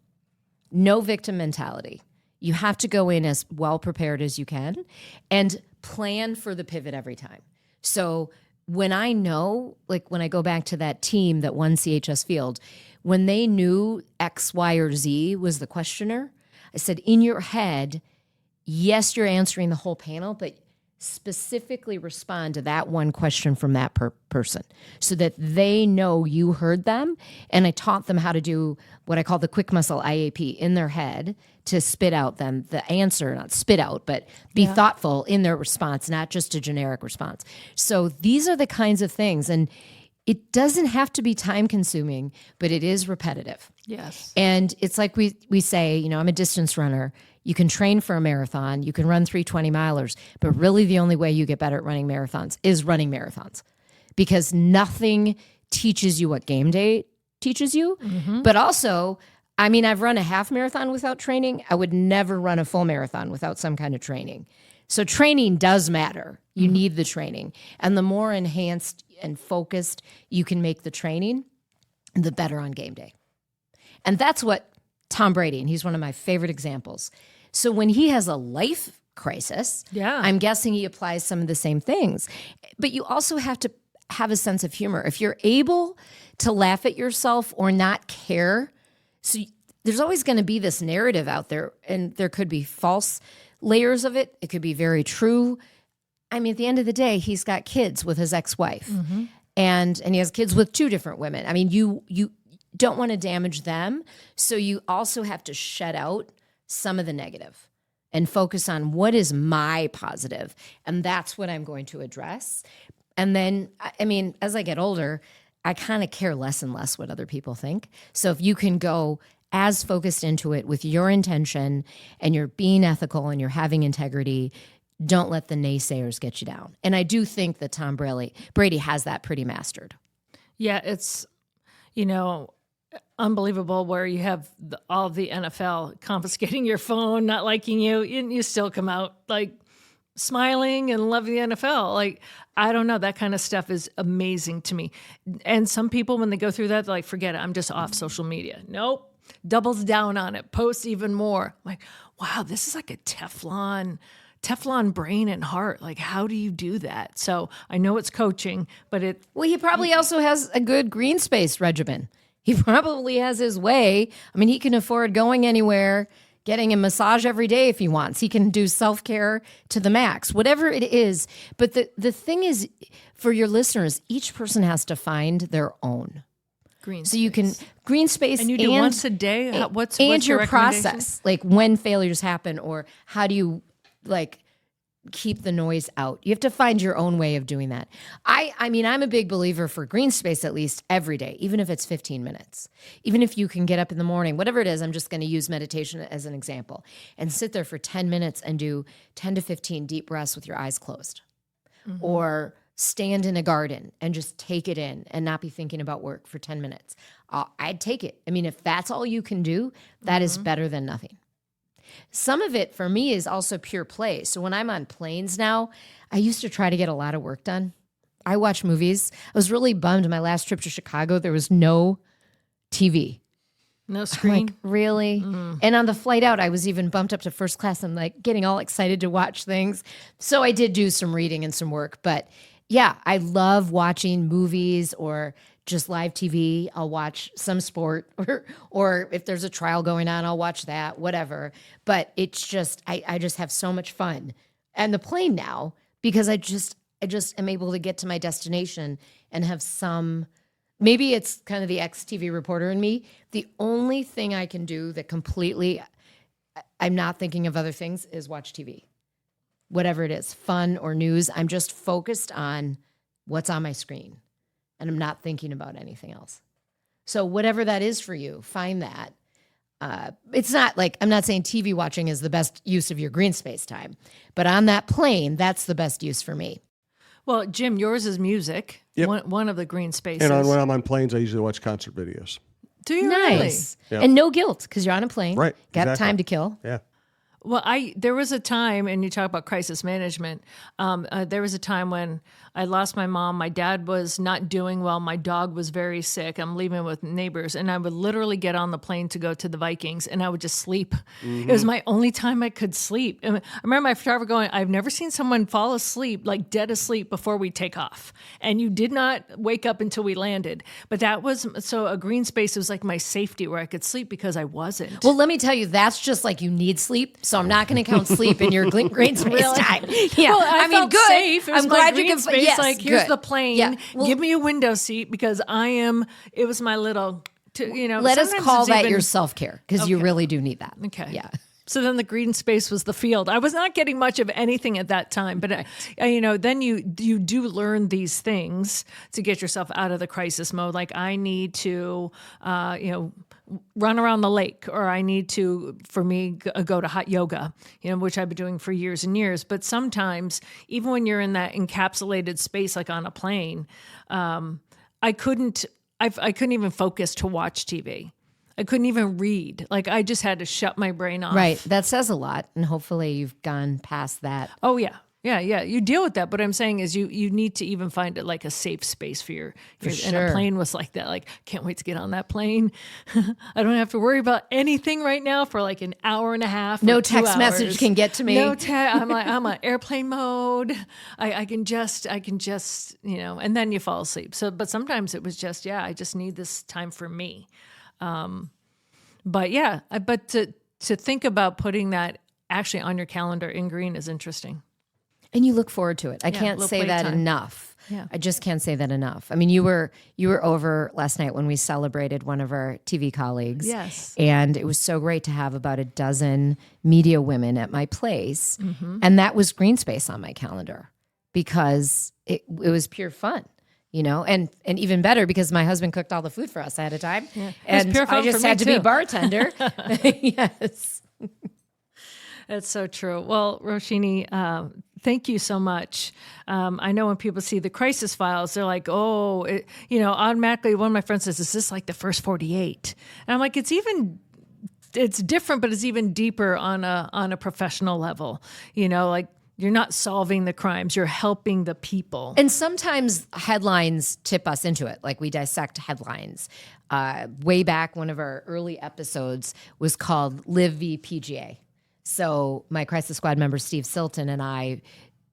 No victim mentality. You have to go in as well prepared as you can and plan for the pivot every time. So when I know, like when I go back to that team that won CHS Field, when they knew X, Y, or Z was the questioner, I said, in your head, yes, you're answering the whole panel, but specifically respond to that one question from that person so that they know you heard them. And I taught them how to do what I call the quick muscle IAP in their head to spit out them the answer, not spit out, but be thoughtful in their response, not just a generic response. So these are the kinds of things. And it doesn't have to be time consuming, but it is repetitive. Yes. And it's like we say, I'm a distance runner. You can train for a marathon. You can run 3 20-milers. But really the only way you get better at running marathons is running marathons. Because nothing teaches you what game day teaches you. Mm-hmm. But also, I've run a half marathon without training. I would never run a full marathon without some kind of training. So training does matter. You need the training. And the more enhanced and focused you can make the training, the better on game day. And that's what Tom Brady, and he's one of my favorite examples. So when he has a life crisis, I'm guessing he applies some of the same things. But you also have to have a sense of humor. If you're able to laugh at yourself or not care, so there's always going to be this narrative out there, and there could be false layers of it. It could be very true. At the end of the day, he's got kids with his ex-wife, and he has kids with 2 different women. You don't want to damage them, so you also have to shut out some of the negative and focus on what is my positive, and that's what I'm going to address. And then, as I get older, I kind of care less and less what other people think. So if you can go as focused into it with your intention and you're being ethical and you're having integrity, don't let the naysayers get you down. And I do think that Tom Brady has that pretty mastered. Yeah, it's, unbelievable where you have all the NFL confiscating your phone, not liking you, and you still come out like smiling and loving the NFL. Like, I don't know, that kind of stuff is amazing to me. And some people, when they go through that, they're like, forget it, I'm just off social media. Nope, doubles down on it, posts even more. I'm like, wow, this is like a Teflon brain and heart. Like, how do you do that? So I know it's coaching, but he probably also has a good green space regimen. He probably has his way. He can afford going anywhere, getting a massage every day if he wants. He can do self-care to the max, whatever it is. But the thing is, for your listeners, each person has to find their own green space. So you can green space, and you do once a day. What's your process? Like when failures happen, or how do you keep the noise out? You have to find your own way of doing that. I'm a big believer for green space at least every day, even if it's 15 minutes. Even if you can get up in the morning, whatever it is, I'm just going to use meditation as an example, and sit there for 10 minutes and do 10 to 15 deep breaths with your eyes closed. Mm-hmm. Or stand in a garden and just take it in and not be thinking about work for 10 minutes. I'd take it. If that's all you can do, that is better than nothing. Some of it for me is also pure play. So when I'm on planes now, I used to try to get a lot of work done. I watch movies. I was really bummed my last trip to Chicago, there was no TV. No I'm screen. like, really? And on the flight out, I was even bumped up to first class. I'm like getting all excited to watch things. So I did do some reading and some work. But yeah, I love watching movies or just live TV. I'll watch some sport or if there's a trial going on, I'll watch that, whatever. But it's just, I just have so much fun. And the plane now, because I just am able to get to my destination and have some. Maybe it's kind of the ex-TV reporter in me. The only thing I can do that completely, I'm not thinking of other things, is watch TV. Whatever it is, fun or news, I'm just focused on what's on my screen. And I'm not thinking about anything else. So whatever that is for you, find that. It's not like, I'm not saying TV watching is the best use of your green space time. But on that plane, that's the best use for me. Well, Jim, yours is music. Yep. One of the green spaces. And when I'm on planes, I usually watch concert videos. Do you Nice. Yep. And no guilt because you're on a plane. Right, Got exactly. time to kill. Yeah. Well, there was a time, and you talk about crisis management. There was a time when I lost my mom. My dad was not doing well. My dog was very sick. I'm leaving with neighbors, and I would literally get on the plane to go to the Vikings, and I would just sleep. It was my only time I could sleep. And I remember my photographer going, "I've never seen someone fall asleep, like dead asleep, before we take off, and you did not wake up until we landed." But that was so a green space was like my safety where I could sleep because I wasn't. Well, let me tell you, that's just like you need sleep. So I'm not going to count sleep in your green space time. Yeah, Well, I mean, felt good. safe. It was I'm my glad you green can. space. Yes, like, here's good. the plane. Yeah. Well, Give me a window seat because it was my little. let us sometimes call it's that even- your self care because you really do need that. Okay. Yeah. So then the green space was the field. I was not getting much of anything at that time, but then you do learn these things to get yourself out of the crisis mode. Like I need to, run around the lake, or I need to, for me, go to hot yoga, which I've been doing for years and years. But sometimes, even when you're in that encapsulated space, like on a plane, I couldn't even focus to watch TV. I couldn't even read. Like I just had to shut my brain off. Right. That says a lot. And hopefully you've gone past that. Oh yeah. Yeah. You deal with that. But I'm saying is you need to even find it like a safe space for your and sure. a plane was like that. Like, can't wait to get on that plane. I don't have to worry about anything right now for like an hour and a half. No or 2 text hours. message can get to me. I'm on airplane mode. I can just, and then you fall asleep. So, but sometimes it was just, I just need this time for me. But to think about putting that actually on your calendar in green is interesting. And you look forward to it. I can't little say that playtime. enough. Yeah. I just can't say that enough. I mean, you were over last night when we celebrated one of our TV colleagues. Yes. And it was so great to have about a dozen media women at my place. Mm-hmm. And that was green space on my calendar because it was pure fun. And even better because my husband cooked all the food for us ahead of time. Yeah. And pure fun I just for me had to be too. bartender. Yes. That's so true. Well, Roshini, thank you so much. I know when people see the crisis files, they're like, automatically one of my friends says, is this like the first 48? And I'm like, it's different, but it's even deeper on a professional level, like you're not solving the crimes, you're helping the people. And sometimes headlines tip us into it. Like we dissect headlines. Way back, one of our early episodes was called Live v PGA. So my Crisis Squad member, Steve Silton, and I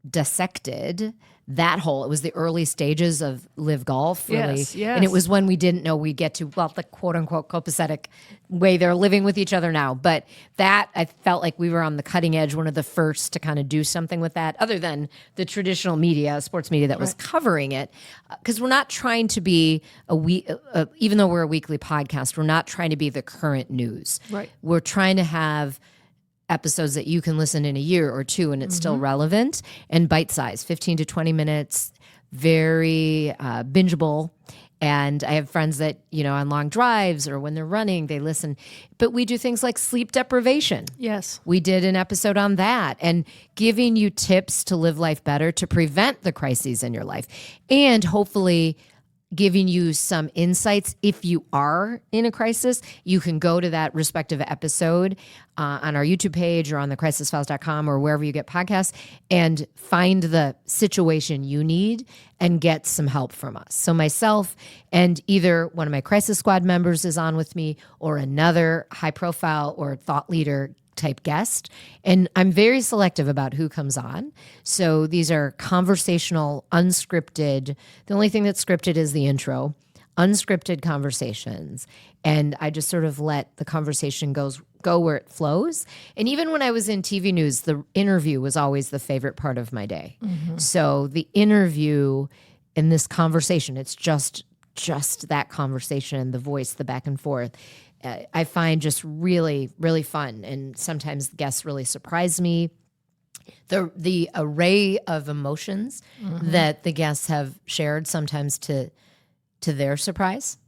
dissected that whole, it was the early stages of Live Golf, really. Yes. And it was when we didn't know we'd get to, the quote unquote copacetic way they're living with each other now. But that, I felt like we were on the cutting edge, one of the first to kind of do something with that, other than the traditional media, sports media that was covering it. Because we're not trying to be even though we're a weekly podcast, we're not trying to be the current news. Right. We're trying to have episodes that you can listen in a year or two and it's still relevant and bite-sized, 15 to 20 minutes, very bingeable. And I have friends that, on long drives or when they're running, they listen. But we do things like sleep deprivation. Yes. We did an episode on that and giving you tips to live life better, to prevent the crises in your life, and hopefully giving you some insights. If you are in a crisis, you can go to that respective episode on our YouTube page or on thecrisisfiles.com or wherever you get podcasts and find the situation you need and get some help from us. So myself and either one of my crisis squad members is on with me or another high profile or thought leader type guest. And I'm very selective about who comes on. So these are conversational, unscripted. The only thing that's scripted is the intro, unscripted conversations. And I just sort of let the conversation go where it flows. And even when I was in TV news, the interview was always the favorite part of my day. So the interview in this conversation, it's just that conversation, the voice, the back and forth. I find just really, really fun. And sometimes guests really surprise me. The array of emotions that the guests have shared, sometimes to their surprise,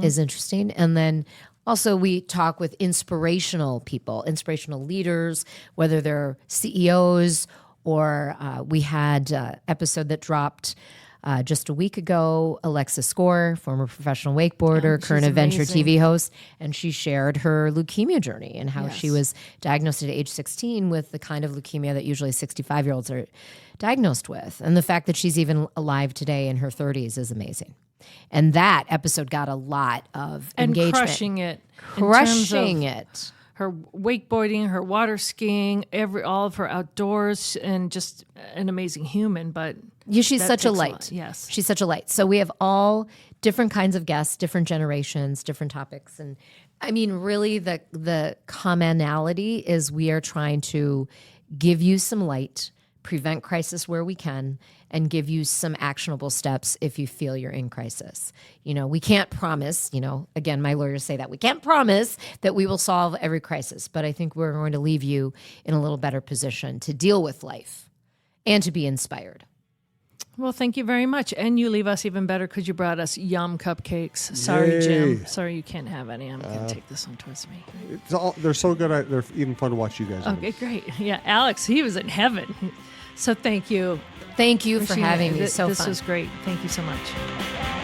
is interesting. And then also we talk with inspirational people, inspirational leaders, whether they're CEOs or we had an episode that dropped just a week ago, Alexa Score, former professional wakeboarder, current adventure TV host, and she shared her leukemia journey and how she was diagnosed at age 16 with the kind of leukemia that usually 65-year-olds are diagnosed with. And the fact that she's even alive today in her 30s is amazing. And that episode got a lot of engagement. And crushing it. Crushing it. Her wakeboarding, her water skiing, all of her outdoors, and just an amazing human. But she's such a light. Yes, she's such a light. So we have all different kinds of guests, different generations, different topics, and I mean, really, the commonality is we are trying to give you some light, prevent crisis where we can, and give you some actionable steps if you feel you're in crisis. We can't promise, again, my lawyers say that we can't promise that we will solve every crisis, but I think we're going to leave you in a little better position to deal with life and to be inspired. Well, thank you very much. And you leave us even better because you brought us yum cupcakes. Sorry, Yay. Jim. Sorry you can't have any. I'm going to take this one towards me. They're so good. They're even fun to watch you guys. Okay, great. Yeah, Alex, he was in heaven. So thank you. Thank you for Roshini, having me. So this fun. was great. Thank you so much.